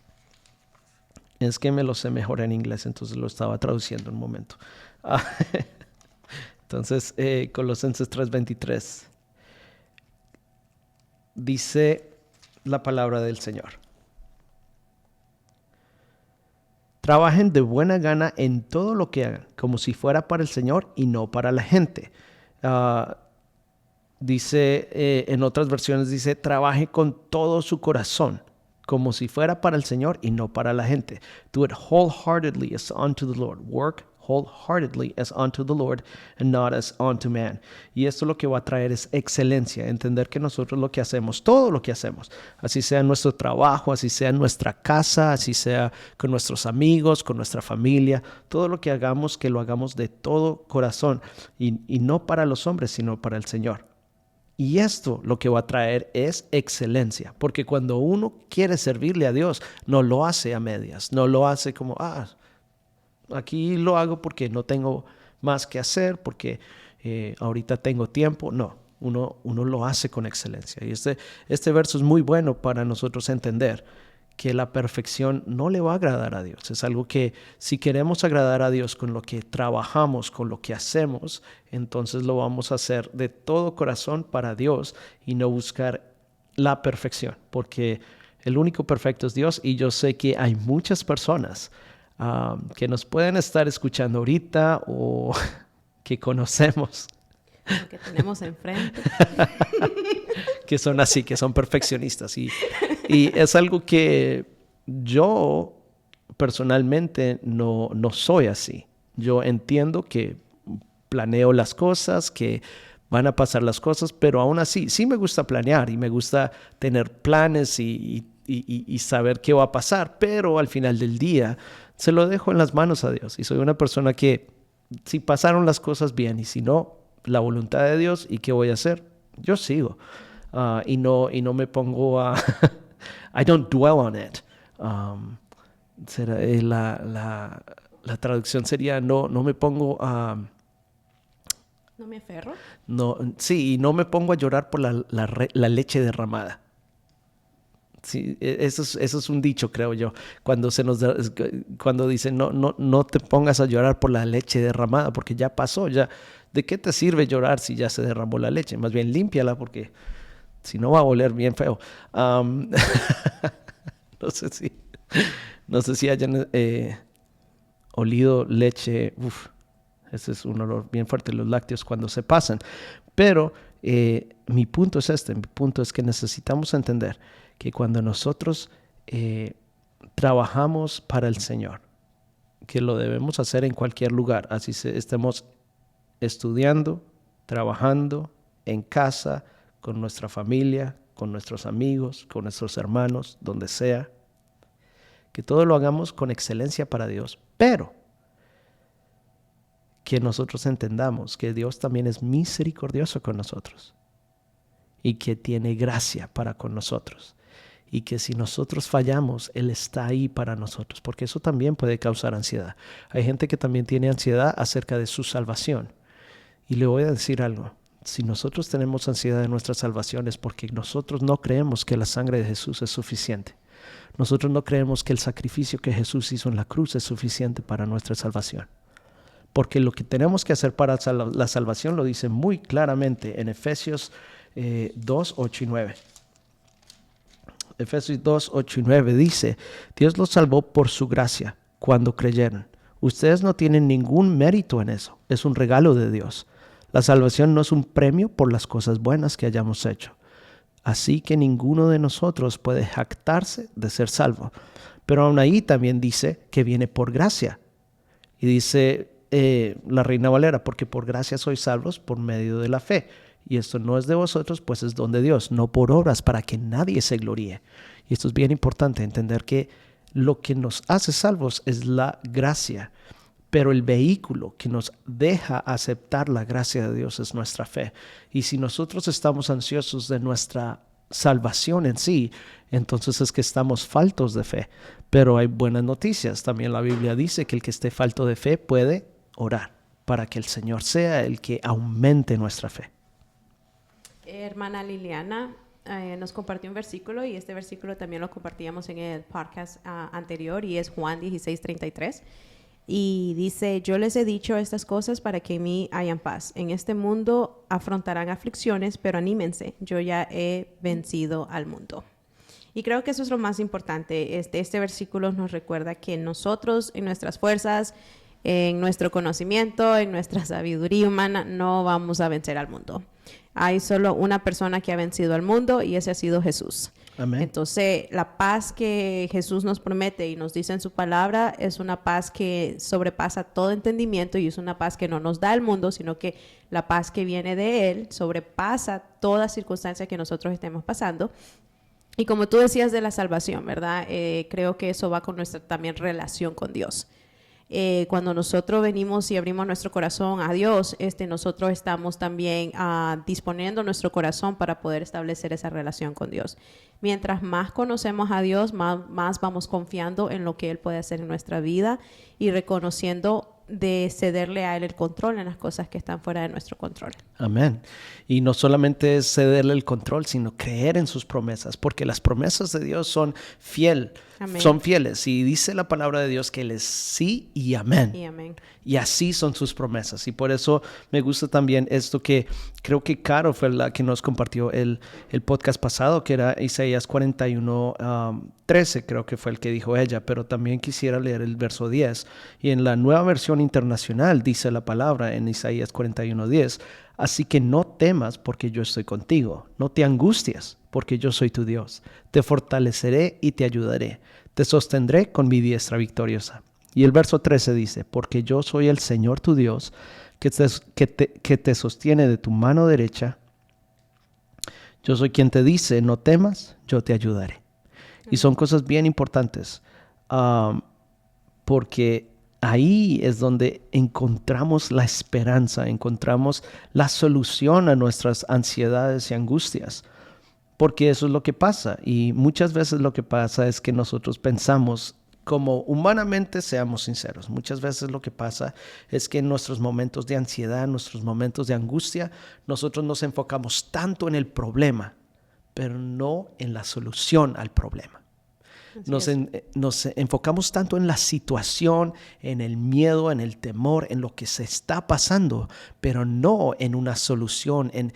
Es que me lo sé mejor en inglés, entonces lo estaba traduciendo un momento. Entonces, Colosenses 3:23 dice la palabra del Señor. Trabajen de buena gana en todo lo que hagan, como si fuera para el Señor y no para la gente. Dice, en otras versiones dice, trabaje con todo su corazón, como si fuera para el Señor y no para la gente. Do it wholeheartedly as unto the Lord. Work wholeheartedly as unto the Lord and not as unto man. Y esto lo que va a traer es excelencia, entender que nosotros lo que hacemos, todo lo que hacemos, así sea en nuestro trabajo, así sea en nuestra casa, así sea con nuestros amigos, con nuestra familia, todo lo que hagamos, que lo hagamos de todo corazón y no para los hombres, sino para el Señor. Y esto lo que va a traer es excelencia, porque cuando uno quiere servirle a Dios, no lo hace a medias, no lo hace como, aquí lo hago porque no tengo más que hacer, porque ahorita tengo tiempo. No, uno lo hace con excelencia. Y este verso es muy bueno para nosotros entender que la perfección no le va a agradar a Dios. Es algo que si queremos agradar a Dios con lo que trabajamos, con lo que hacemos, entonces lo vamos a hacer de todo corazón para Dios y no buscar la perfección, porque el único perfecto es Dios. Y yo sé que hay muchas personas que nos pueden estar escuchando ahorita o que conocemos, que tenemos enfrente, que son así, que son perfeccionistas. Y es algo que yo personalmente no soy así. Yo entiendo que planeo las cosas, que van a pasar las cosas, pero aún así sí me gusta planear y me gusta tener planes y saber qué va a pasar, pero al final del día se lo dejo en las manos a Dios. Y soy una persona que si pasaron las cosas bien y si no, la voluntad de Dios, ¿y qué voy a hacer? Yo sigo. Y no me pongo a... I don't dwell on it. La traducción sería no me pongo a... ¿no me aferro? No, sí, y no me pongo a llorar por la leche derramada. Sí, eso es un dicho, creo yo. Cuando dicen no te pongas a llorar por la leche derramada, porque ya pasó, ya. ¿De qué te sirve llorar si ya se derramó la leche? Más bien límpiala, porque si no va a oler bien feo. No sé si hayan olido leche. Ese es un olor bien fuerte, los lácteos cuando se pasan. Pero mi punto es mi punto es que necesitamos entender que cuando nosotros trabajamos para el Señor, que lo debemos hacer en cualquier lugar, así estemos estudiando, trabajando, en casa, con nuestra familia, con nuestros amigos, con nuestros hermanos, donde sea, que todo lo hagamos con excelencia para Dios, pero que nosotros entendamos que Dios también es misericordioso con nosotros y que tiene gracia para con nosotros. Y que si nosotros fallamos, Él está ahí para nosotros, porque eso también puede causar ansiedad. Hay gente que también tiene ansiedad acerca de su salvación. Y le voy a decir algo, si nosotros tenemos ansiedad de nuestra salvación es porque nosotros no creemos que la sangre de Jesús es suficiente. Nosotros no creemos que el sacrificio que Jesús hizo en la cruz es suficiente para nuestra salvación. Porque lo que tenemos que hacer para la salvación lo dice muy claramente en Efesios 2, 8 y 9. Efesios 2, 8 y 9 dice, Dios los salvó por su gracia cuando creyeron. Ustedes no tienen ningún mérito en eso, es un regalo de Dios. La salvación no es un premio por las cosas buenas que hayamos hecho. Así que ninguno de nosotros puede jactarse de ser salvo. Pero aún ahí también dice que viene por gracia. Y dice la Reina Valera, porque por gracia sois salvos por medio de la fe. Y esto no es de vosotros, pues es don de Dios, no por obras para que nadie se gloríe. Y esto es bien importante, entender que lo que nos hace salvos es la gracia, pero el vehículo que nos deja aceptar la gracia de Dios es nuestra fe. Y si nosotros estamos ansiosos de nuestra salvación en sí, entonces es que estamos faltos de fe. Pero hay buenas noticias. También la Biblia dice que el que esté falto de fe puede orar para que el Señor sea el que aumente nuestra fe. Hermana Liliana nos compartió un versículo, y este versículo también lo compartíamos en el podcast anterior, y es Juan 16:33. Y dice: yo les he dicho estas cosas para que en mí hayan paz. En este mundo afrontarán aflicciones, pero anímense, yo ya he vencido al mundo. Y creo que eso es lo más importante. Este versículo nos recuerda que nosotros, en nuestras fuerzas, en nuestro conocimiento, en nuestra sabiduría humana, no vamos a vencer al mundo. Hay solo una persona que ha vencido al mundo, y ese ha sido Jesús. Amén. Entonces, la paz que Jesús nos promete y nos dice en su palabra es una paz que sobrepasa todo entendimiento, y es una paz que no nos da el mundo, sino que la paz que viene de Él sobrepasa toda circunstancia que nosotros estemos pasando. Y como tú decías de la salvación, ¿verdad? Creo que eso va con nuestra también relación con Dios. Cuando nosotros venimos y abrimos nuestro corazón a Dios, nosotros estamos también disponiendo nuestro corazón para poder establecer esa relación con Dios. Mientras más conocemos a Dios, más vamos confiando en lo que Él puede hacer en nuestra vida, y reconociendo de cederle a Él el control en las cosas que están fuera de nuestro control. Amén. Y no solamente es cederle el control, sino creer en sus promesas, porque las promesas de Dios son fieles. Y dice la palabra de Dios que Él es sí y amén. Y amén. Y así son sus promesas. Y por eso me gusta también esto que creo que Caro fue la que nos compartió el podcast pasado, que era Isaías 41:13, creo que fue el que dijo ella, pero también quisiera leer el verso 10. Y en la Nueva Versión Internacional dice la palabra en Isaías 41:10: así que no temas, porque yo estoy contigo. No te angusties, porque yo soy tu Dios. Te fortaleceré y te ayudaré. Te sostendré con mi diestra victoriosa. Y el verso 13 dice: porque yo soy el Señor tu Dios, que te sostiene de tu mano derecha. Yo soy quien te dice: no temas, yo te ayudaré. Y son cosas bien importantes, porque ahí es donde encontramos la esperanza, encontramos la solución a nuestras ansiedades y angustias. Porque eso es lo que pasa. Y muchas veces lo que pasa es que nosotros pensamos, como humanamente, seamos sinceros, muchas veces lo que pasa es que en nuestros momentos de ansiedad, en nuestros momentos de angustia, nosotros nos enfocamos tanto en el problema, pero no en la solución al problema. Nos enfocamos tanto en la situación, en el miedo, en el temor, en lo que se está pasando, pero no en una solución, en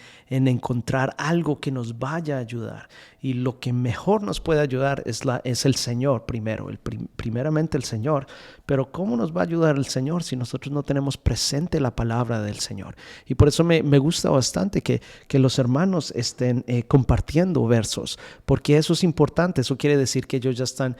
encontrar algo que nos vaya a ayudar. Y lo que mejor nos puede ayudar es el Señor primero, primeramente el Señor. Pero ¿cómo nos va a ayudar el Señor si nosotros no tenemos presente la palabra del Señor? Y por eso me gusta bastante que los hermanos estén compartiendo versos, porque eso es importante. Eso quiere decir que ellos ya están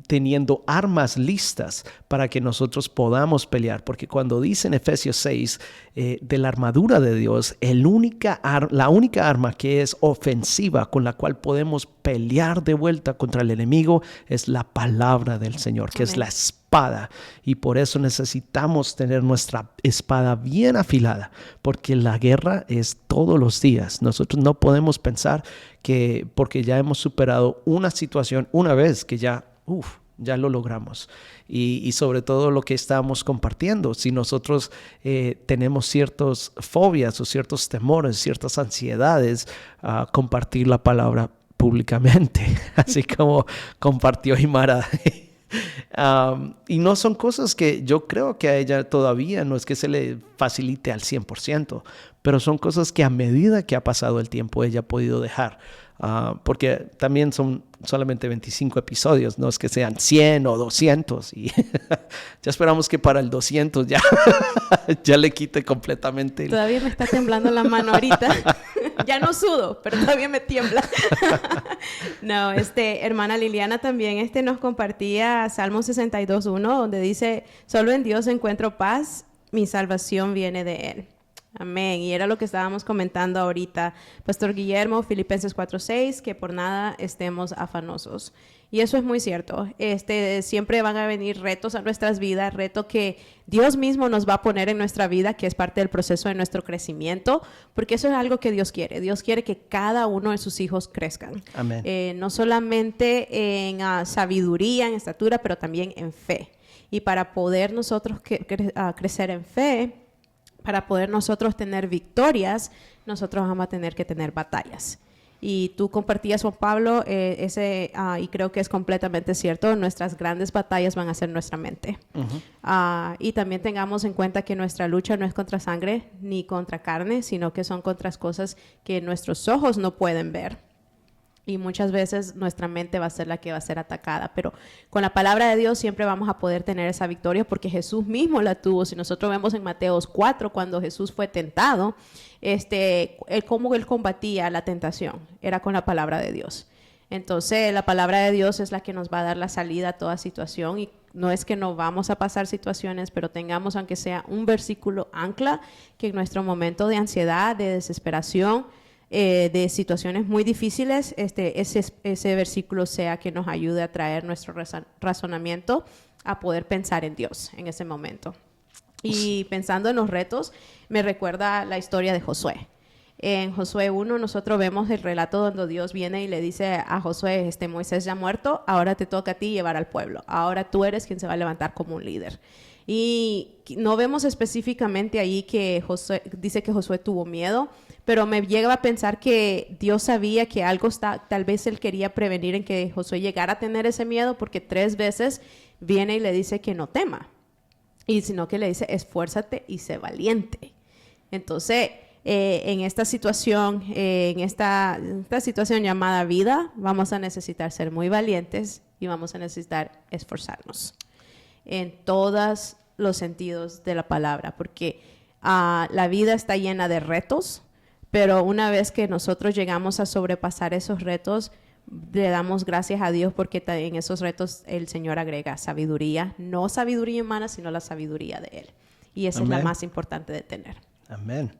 teniendo armas listas para que nosotros podamos pelear. Porque cuando dice en Efesios 6 de la armadura de Dios, la única arma que es ofensiva, con la cual podemos pelear de vuelta contra el enemigo, es la palabra del Señor, que es la espada. Y por eso necesitamos tener nuestra espada bien afilada, porque la guerra es todos los días. Nosotros no podemos pensar que porque ya hemos superado una situación una vez, que ya lo logramos. Y sobre todo lo que estamos compartiendo, si nosotros tenemos ciertas fobias o ciertos temores, ciertas ansiedades, compartir la palabra públicamente, así como compartió Imara. Y no son cosas que yo creo que a ella todavía no es que se le facilite al 100%, pero son cosas que a medida que ha pasado el tiempo ella ha podido dejar. Porque también son solamente 25 episodios, no es que sean 100 o 200, y ya esperamos que para el 200 ya le quite completamente. Todavía me está temblando la mano ahorita. Ya no sudo, pero todavía me tiembla. No, hermana Liliana también nos compartía Salmo 62:1, donde dice: solo en Dios encuentro paz, mi salvación viene de Él. Amén. Y era lo que estábamos comentando ahorita, Pastor Guillermo, Filipenses 4:6, que por nada estemos afanosos. Y eso es muy cierto. Siempre van a venir retos a nuestras vidas, retos que Dios mismo nos va a poner en nuestra vida, que es parte del proceso de nuestro crecimiento, porque eso es algo que Dios quiere. Dios quiere que cada uno de sus hijos crezcan. Amén. No solamente en sabiduría, en estatura, pero también en fe. Y para poder nosotros crecer en fe, para poder nosotros tener victorias, nosotros vamos a tener que tener batallas. Y tú compartías, Juan Pablo, y creo que es completamente cierto, nuestras grandes batallas van a ser nuestra mente. Y también tengamos en cuenta que nuestra lucha no es contra sangre ni contra carne, sino que son contra cosas que nuestros ojos no pueden ver. Y muchas veces nuestra mente va a ser la que va a ser atacada, pero con la palabra de Dios siempre vamos a poder tener esa victoria porque Jesús mismo la tuvo. Si nosotros vemos en Mateo 4, cuando Jesús fue tentado, cómo él combatía la tentación, era con la palabra de Dios. Entonces la palabra de Dios es la que nos va a dar la salida a toda situación, y no es que no vamos a pasar situaciones, pero tengamos aunque sea un versículo ancla que en nuestro momento de ansiedad, de desesperación, de situaciones muy difíciles, ese versículo sea que nos ayude a traer nuestro razonamiento a poder pensar en Dios en ese momento. Y pensando en los retos, me recuerda la historia de Josué. En Josué 1 nosotros vemos el relato donde Dios viene y le dice a Josué, Moisés ya ha muerto, ahora te toca a ti llevar al pueblo. Ahora tú eres quien se va a levantar como un líder. Y no vemos específicamente ahí que dice que Josué tuvo miedo, pero me llega a pensar que Dios sabía que algo tal vez él quería prevenir en que Josué llegara a tener ese miedo, porque 3 veces viene y le dice que no tema, y sino que le dice esfuérzate y sé valiente. Entonces, en esta situación, en esta situación llamada vida, vamos a necesitar ser muy valientes y vamos a necesitar esforzarnos en todos los sentidos de la palabra, porque la vida está llena de retos, pero una vez que nosotros llegamos a sobrepasar esos retos, le damos gracias a Dios porque en esos retos el Señor agrega sabiduría, no sabiduría humana, sino la sabiduría de Él. Y esa Amén. es la más importante de tener. Amén.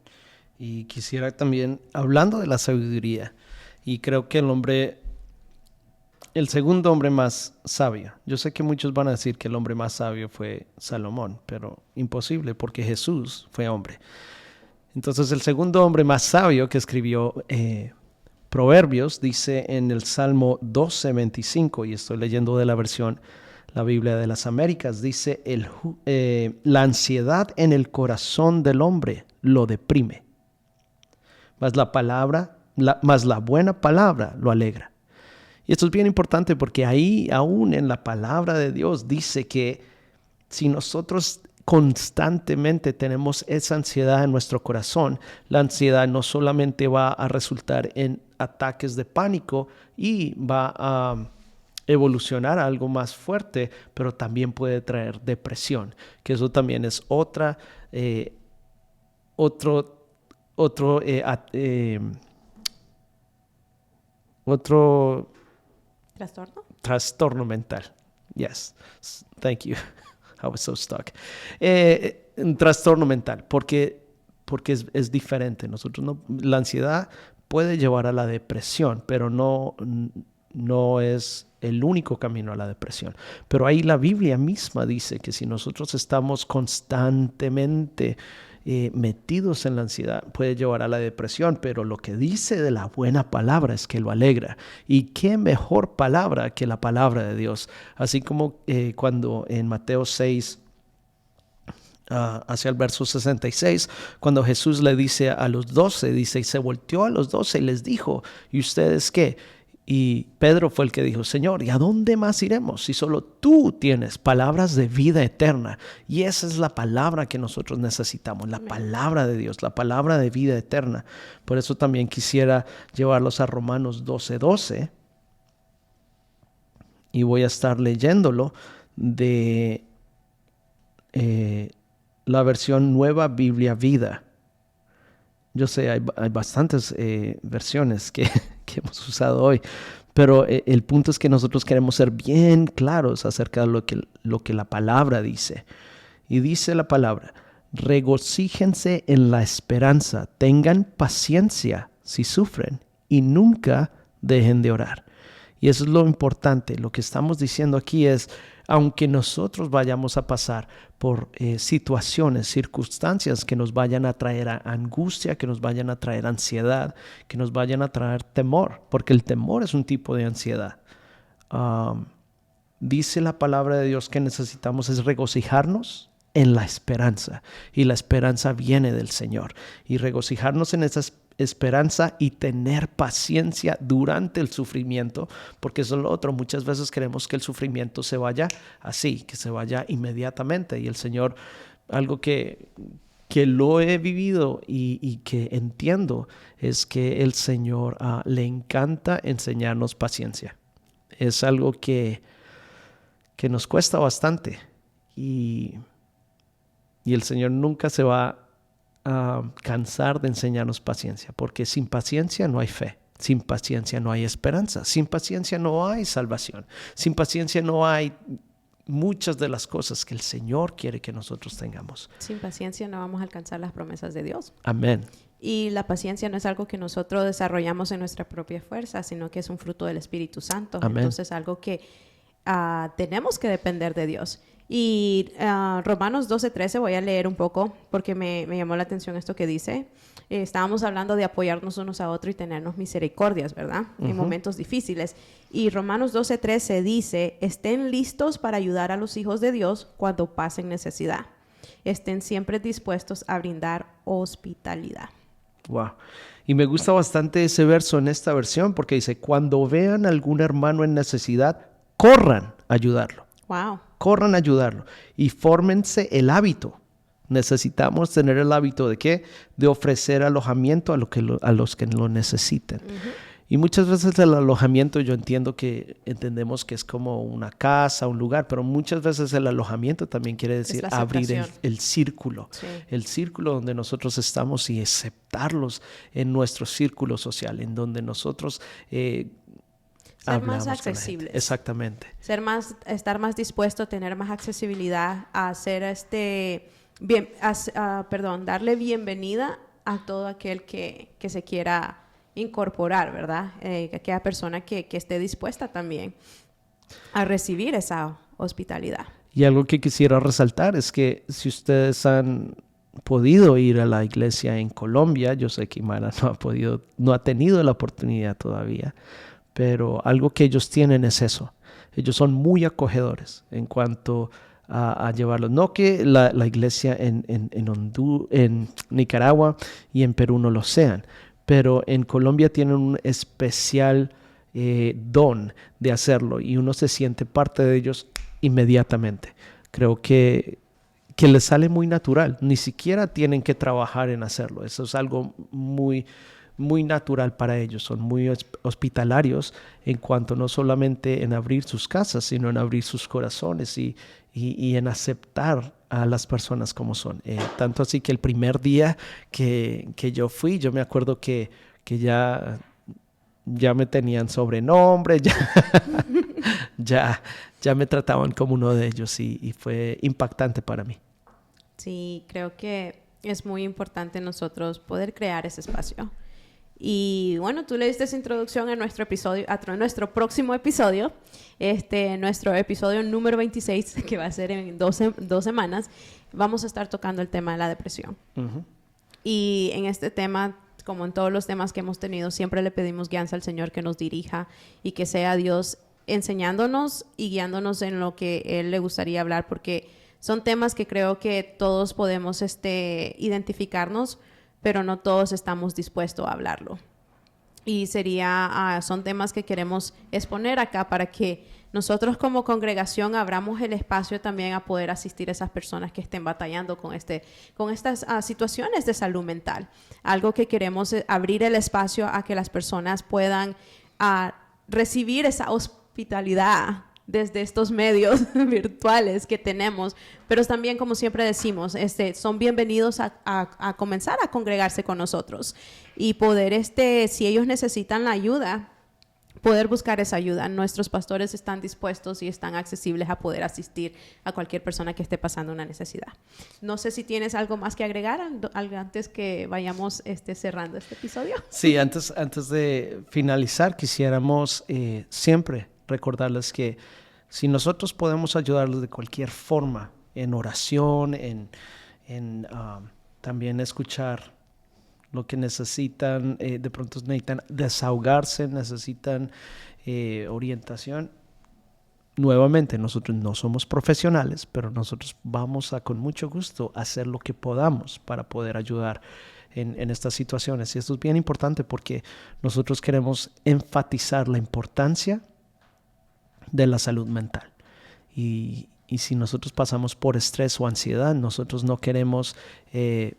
Y quisiera también, hablando de la sabiduría, y creo que el segundo hombre más sabio, yo sé que muchos van a decir que el hombre más sabio fue Salomón, pero imposible porque Jesús fue hombre. Entonces el segundo hombre más sabio que escribió Proverbios dice en el Salmo 12:25, y estoy leyendo de la versión, la Biblia de las Américas, dice, la ansiedad en el corazón del hombre lo deprime, mas la buena palabra lo alegra. Y esto es bien importante porque ahí, aún en la palabra de Dios, dice que si nosotros constantemente tenemos esa ansiedad en nuestro corazón, la ansiedad no solamente va a resultar en ataques de pánico y va a evolucionar a algo más fuerte, pero también puede traer depresión, que eso también es otro trastorno mental. Yes, thank you. I was so stuck. Un trastorno mental, porque es diferente. La ansiedad puede llevar a la depresión, pero no es el único camino a la depresión. Pero ahí la Biblia misma dice que si nosotros estamos constantemente metidos en la ansiedad, puede llevar a la depresión, pero lo que dice de la buena palabra es que lo alegra. Y qué mejor palabra que la palabra de Dios. Así como cuando en Mateo 6, hacia el verso 66, cuando Jesús le dice a los 12, dice, y se volteó a los 12 y les dijo, ¿y ustedes qué? Y Pedro fue el que dijo, Señor, ¿y a dónde más iremos si solo tú tienes palabras de vida eterna? Y esa es la palabra que nosotros necesitamos, la palabra de Dios, la palabra de vida eterna. Por eso también quisiera llevarlos a Romanos 12:12 y voy a estar leyéndolo de la versión Nueva Biblia Vida. Yo sé, hay bastantes versiones que hemos usado hoy, pero el punto es que nosotros queremos ser bien claros acerca de lo que la palabra dice. Y dice la palabra, regocíjense en la esperanza, tengan paciencia si sufren y nunca dejen de orar. Y eso es lo importante. Lo que estamos diciendo aquí es, aunque nosotros vayamos a pasar por situaciones, circunstancias que nos vayan a traer angustia, que nos vayan a traer ansiedad, que nos vayan a traer temor, porque el temor es un tipo de ansiedad. Dice la palabra de Dios que necesitamos es regocijarnos en la esperanza, y la esperanza viene del Señor, y regocijarnos en esa esperanza y tener paciencia durante el sufrimiento, porque eso es lo otro. Muchas veces queremos que el sufrimiento se vaya así, que se vaya inmediatamente, y el Señor, algo que lo he vivido y que entiendo, es que el Señor le encanta enseñarnos paciencia. Es algo que nos cuesta bastante, y el Señor nunca se va a cansar de enseñarnos paciencia, porque sin paciencia no hay fe, sin paciencia no hay esperanza, sin paciencia no hay salvación, sin paciencia no hay muchas de las cosas que el Señor quiere que nosotros tengamos. Sin paciencia no vamos a alcanzar las promesas de Dios. Amén. Y la paciencia no es algo que nosotros desarrollamos en nuestra propia fuerza, sino que es un fruto del Espíritu Santo. Amén. Entonces, algo que tenemos que depender de Dios. Y Romanos 12:13 voy a leer un poco porque me llamó la atención esto que dice. Estábamos hablando de apoyarnos unos a otros y tenernos misericordias, ¿verdad? En momentos difíciles. Y Romanos 12:13 dice, estén listos para ayudar a los hijos de Dios cuando pasen necesidad. Estén siempre dispuestos a brindar hospitalidad. Wow. Y me gusta bastante ese verso en esta versión, porque dice, cuando vean a algún hermano en necesidad, corran a ayudarlo. Wow. Corran a ayudarlo y fórmense el hábito. Necesitamos tener el hábito ¿de qué? De ofrecer alojamiento a los que lo necesiten. Y muchas veces el alojamiento, yo entendemos que es como una casa, un lugar, pero muchas veces el alojamiento también quiere decir abrir el círculo. Sí. El círculo donde nosotros estamos y aceptarlos en nuestro círculo social, en donde nosotros ser más accesibles. Exactamente. Estar más dispuesto a tener más accesibilidad, a hacer darle bienvenida a todo aquel que se quiera incorporar, ¿verdad? Aquella persona que esté dispuesta también a recibir esa hospitalidad. Y algo que quisiera resaltar es que si ustedes han podido ir a la iglesia en Colombia, yo sé que Imara no ha tenido la oportunidad todavía, pero algo que ellos tienen es eso. Ellos son muy acogedores en cuanto a llevarlos. No que la iglesia en Nicaragua y en Perú no lo sean, pero en Colombia tienen un especial don de hacerlo y uno se siente parte de ellos inmediatamente. Creo que les sale muy natural. Ni siquiera tienen que trabajar en hacerlo. Eso es algo muy muy natural para ellos. Son muy hospitalarios en cuanto no solamente en abrir sus casas, sino en abrir sus corazones y en aceptar a las personas como son. Tanto así que el primer día que yo fui, yo me acuerdo que ya me tenían sobrenombre, ya me trataban como uno de ellos y fue impactante para mí. Sí, creo que es muy importante nosotros poder crear ese espacio. Y bueno, tú le diste esa introducción a nuestro episodio, a nuestro próximo episodio, nuestro episodio número 26, que va a ser en 2 semanas. Vamos a estar tocando el tema de la depresión. Uh-huh. Y en este tema, como en todos los temas que hemos tenido, siempre le pedimos guianza al Señor que nos dirija y que sea Dios enseñándonos y guiándonos en lo que Él le gustaría hablar, porque son temas que creo que todos podemos identificarnos, pero no todos estamos dispuestos a hablarlo. Y son temas que queremos exponer acá para que nosotros como congregación abramos el espacio también a poder asistir a esas personas que estén batallando con estas situaciones de salud mental. Algo que queremos es abrir el espacio a que las personas puedan recibir esa hospitalidad desde estos medios virtuales que tenemos, pero también, como siempre decimos, son bienvenidos a comenzar a congregarse con nosotros y poder, si ellos necesitan la ayuda, poder buscar esa ayuda. Nuestros pastores están dispuestos y están accesibles a poder asistir a cualquier persona que esté pasando una necesidad. No sé si tienes algo más que agregar antes que vayamos cerrando este episodio. Sí, antes de finalizar, quisiéramos siempre recordarles que si nosotros podemos ayudarles de cualquier forma, en oración, también escuchar lo que necesitan, de pronto necesitan desahogarse, necesitan orientación. Nuevamente, nosotros no somos profesionales, pero nosotros vamos a con mucho gusto hacer lo que podamos para poder ayudar en estas situaciones. Y esto es bien importante porque nosotros queremos enfatizar la importancia de la salud mental. Y si nosotros pasamos por estrés o ansiedad, nosotros no queremos que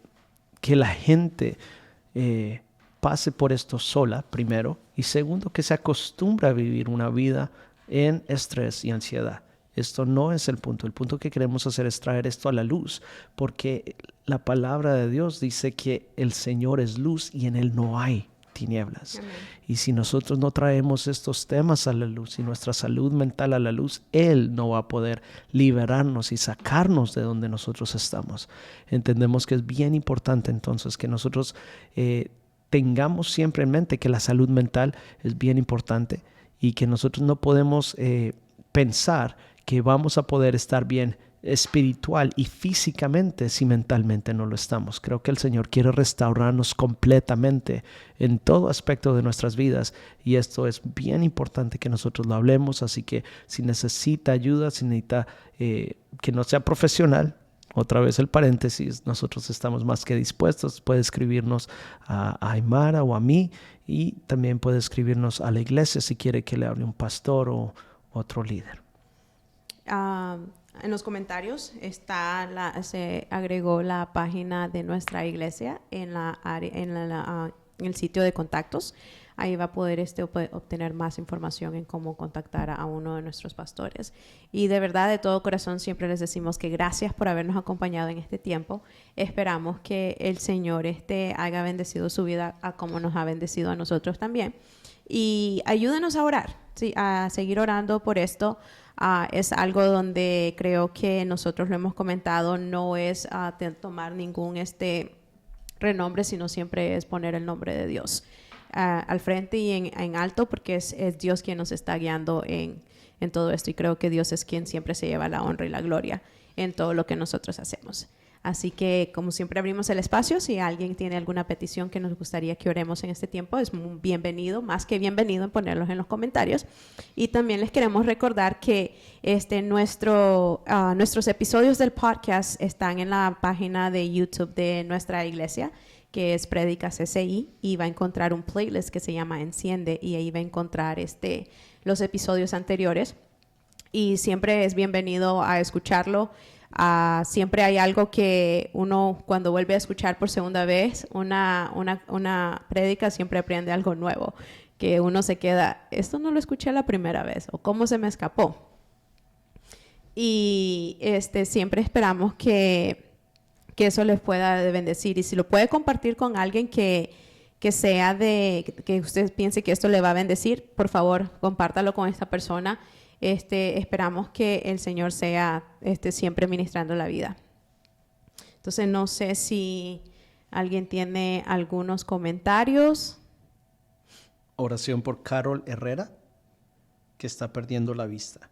la gente pase por esto sola, primero, y segundo, que se acostumbre a vivir una vida en estrés y ansiedad. Esto no es el punto. El punto que queremos hacer es traer esto a la luz, porque la palabra de Dios dice que el Señor es luz y en Él no hay tinieblas. Amén. Y si nosotros no traemos estos temas a la luz y nuestra salud mental a la luz, Él no va a poder liberarnos y sacarnos de donde nosotros estamos. Entendemos que es bien importante entonces que nosotros tengamos siempre en mente que la salud mental es bien importante y que nosotros no podemos pensar que vamos a poder estar bien espiritual y físicamente si mentalmente no lo estamos. Creo que el Señor quiere restaurarnos completamente en todo aspecto de nuestras vidas y esto es bien importante que nosotros lo hablemos, así que si necesita ayuda, si necesita que no sea profesional, otra vez el paréntesis, nosotros estamos más que dispuestos. Puede escribirnos a Aymara o a mí y también puede escribirnos a la iglesia si quiere que le hable un pastor o otro líder. En los comentarios se agregó la página de nuestra iglesia en el sitio de contactos. Ahí va a poder obtener más información en cómo contactar a uno de nuestros pastores. Y de verdad, de todo corazón, siempre les decimos que gracias por habernos acompañado en este tiempo. Esperamos que el Señor haya bendecido su vida como nos ha bendecido a nosotros también. Y ayúdenos a orar, ¿sí? A seguir orando por esto. Es algo donde creo que nosotros lo hemos comentado, no es tomar ningún renombre, sino siempre es poner el nombre de Dios al frente y en alto, porque es Dios quien nos está guiando en todo esto, y creo que Dios es quien siempre se lleva la honra y la gloria en todo lo que nosotros hacemos. Así que, como siempre, abrimos el espacio. Si alguien tiene alguna petición que nos gustaría que oremos en este tiempo, es muy bienvenido, más que bienvenido, en ponerlos en los comentarios. Y también les queremos recordar que nuestros episodios del podcast están en la página de YouTube de nuestra iglesia, que es Prédicas CCI, y va a encontrar un playlist que se llama Enciende, y ahí va a encontrar los episodios anteriores. Y siempre es bienvenido a escucharlo. Siempre hay algo que uno, cuando vuelve a escuchar por segunda vez una prédica, siempre aprende algo nuevo, que uno se queda, esto no lo escuché la primera vez, o cómo se me escapó. Y siempre esperamos que eso les pueda bendecir, y si lo puede compartir con alguien que usted piense que esto le va a bendecir, por favor, compártalo con esta persona. Esperamos que el Señor sea siempre ministrando la vida. Entonces, no sé si alguien tiene algunos comentarios. Oración por Carol Herrera, que está perdiendo la vista.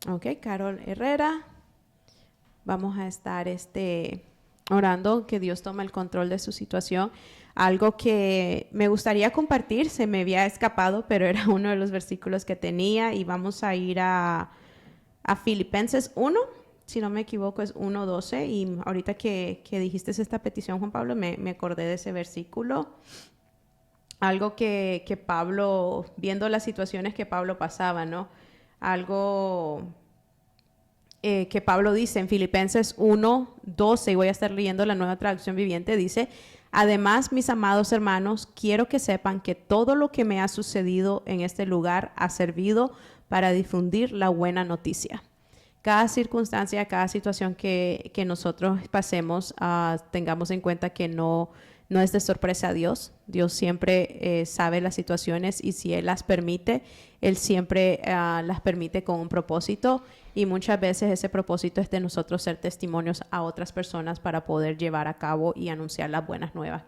Ok, Carol Herrera. Vamos a estar orando que Dios tome el control de su situación. Algo que me gustaría compartir, se me había escapado, pero era uno de los versículos que tenía, y vamos a ir a Filipenses 1, si no me equivoco es 1:12, y ahorita que dijiste esta petición, Juan Pablo, me acordé de ese versículo. Algo que Pablo, viendo las situaciones que Pablo pasaba, ¿no? Algo que Pablo dice en Filipenses 1:12, y voy a estar leyendo la Nueva Traducción Viviente, dice: además, mis amados hermanos, quiero que sepan que todo lo que me ha sucedido en este lugar ha servido para difundir la buena noticia, cada circunstancia, cada situación que nosotros pasemos, tengamos en cuenta que no es de sorpresa a Dios. Dios siempre sabe las situaciones y si Él las permite, Él siempre las permite con un propósito y muchas veces ese propósito es de nosotros ser testimonios a otras personas para poder llevar a cabo y anunciar las buenas nuevas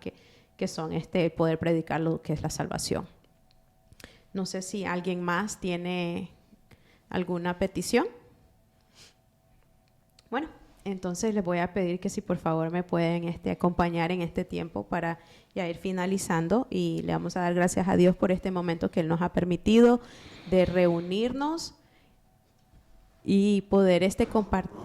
que son poder predicar lo que es la salvación. No sé si alguien más tiene alguna petición. Bueno, entonces les voy a pedir que si por favor me pueden acompañar en este tiempo para ya ir finalizando y le vamos a dar gracias a Dios por este momento que Él nos ha permitido de reunirnos y poder compartir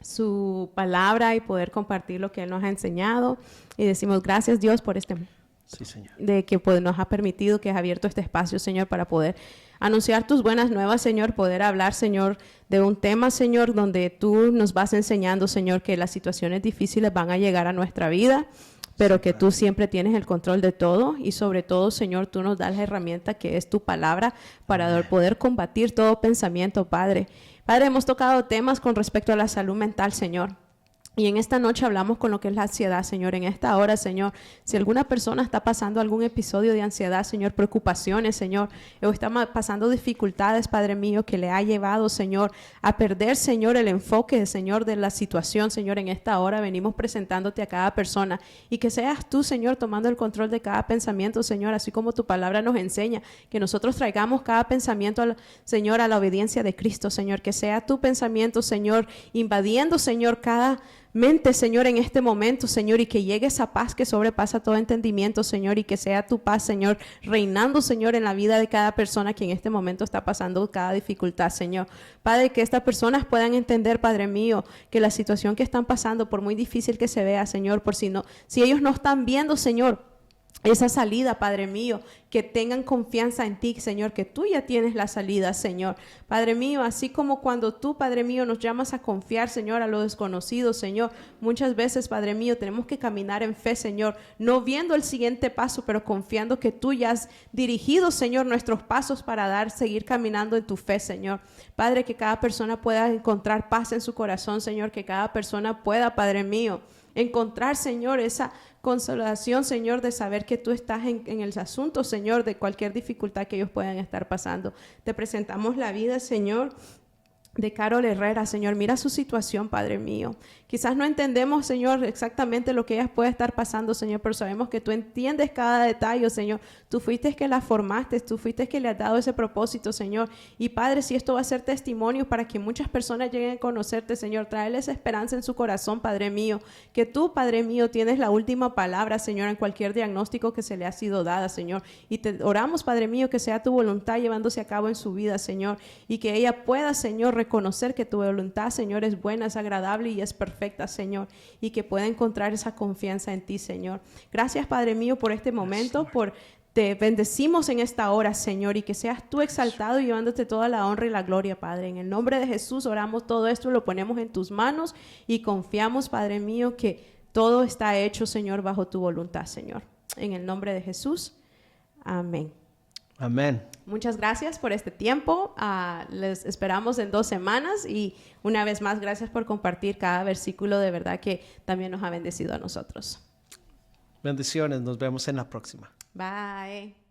su palabra y poder compartir lo que Él nos ha enseñado y decimos gracias Dios por Sí, Señor. de que nos ha permitido, que has abierto este espacio, Señor, para poder anunciar tus buenas nuevas, Señor, poder hablar, Señor, de un tema, Señor, donde tú nos vas enseñando, Señor, que las situaciones difíciles van a llegar a nuestra vida, pero que tú siempre tienes el control de todo y sobre todo, Señor, tú nos das la herramienta que es tu palabra para poder combatir todo pensamiento, Padre. Padre, hemos tocado temas con respecto a la salud mental, Señor. Y en esta noche hablamos con lo que es la ansiedad, Señor. En esta hora, Señor, si alguna persona está pasando algún episodio de ansiedad, Señor, preocupaciones, Señor, o está pasando dificultades, Padre mío, que le ha llevado, Señor, a perder, Señor, el enfoque, Señor, de la situación, Señor, en esta hora venimos presentándote a cada persona y que seas tú, Señor, tomando el control de cada pensamiento, Señor, así como tu palabra nos enseña, que nosotros traigamos cada pensamiento, Señor, a la obediencia de Cristo, Señor, que sea tu pensamiento, Señor, invadiendo, Señor, cada mente, Señor, en este momento, Señor, y que llegue esa paz que sobrepasa todo entendimiento, Señor, y que sea tu paz, Señor, reinando, Señor, en la vida de cada persona que en este momento está pasando cada dificultad, Señor. Padre, que estas personas puedan entender, Padre mío, que la situación que están pasando, por muy difícil que se vea, Señor, si ellos no están viendo, Señor, esa salida, Padre mío, que tengan confianza en ti, Señor, que tú ya tienes la salida, Señor. Padre mío, así como cuando tú, Padre mío, nos llamas a confiar, Señor, a lo desconocido, Señor, muchas veces, Padre mío, tenemos que caminar en fe, Señor, no viendo el siguiente paso, pero confiando que tú ya has dirigido, Señor, nuestros pasos para seguir caminando en tu fe, Señor. Padre, que cada persona pueda encontrar paz en su corazón, Señor, que cada persona pueda, Padre mío, encontrar, Señor, esa consolación, Señor, de saber que tú estás en el asunto, Señor, de cualquier dificultad que ellos puedan estar pasando. Te presentamos la vida, Señor, de Carol Herrera, Señor. Mira su situación, Padre mío. Quizás no entendemos, Señor, exactamente lo que ella puede estar pasando, Señor, pero sabemos que tú entiendes cada detalle, Señor. Tú fuiste que la formaste, tú fuiste que le has dado ese propósito, Señor. Y Padre, si esto va a ser testimonio para que muchas personas lleguen a conocerte, Señor, tráele esa esperanza en su corazón, Padre mío. Que tú, Padre mío, tienes la última palabra, Señor, en cualquier diagnóstico que se le ha sido dada, Señor. Y te oramos, Padre mío, que sea tu voluntad llevándose a cabo en su vida, Señor. Y que ella pueda, Señor, reconocer que tu voluntad, Señor, es buena, es agradable y es perfecta, Señor, y que pueda encontrar esa confianza en ti, Señor. Gracias, Padre mío, por este momento, te bendecimos en esta hora, Señor, y que seas tú exaltado y llevándote toda la honra y la gloria, Padre. En el nombre de Jesús oramos todo esto, lo ponemos en tus manos y confiamos, Padre mío, que todo está hecho, Señor, bajo tu voluntad, Señor. En el nombre de Jesús, amén. Amén. Muchas gracias por este tiempo. Les esperamos en 2 semanas y una vez más, gracias por compartir cada versículo. De verdad que también nos ha bendecido a nosotros. Bendiciones. Nos vemos en la próxima. Bye.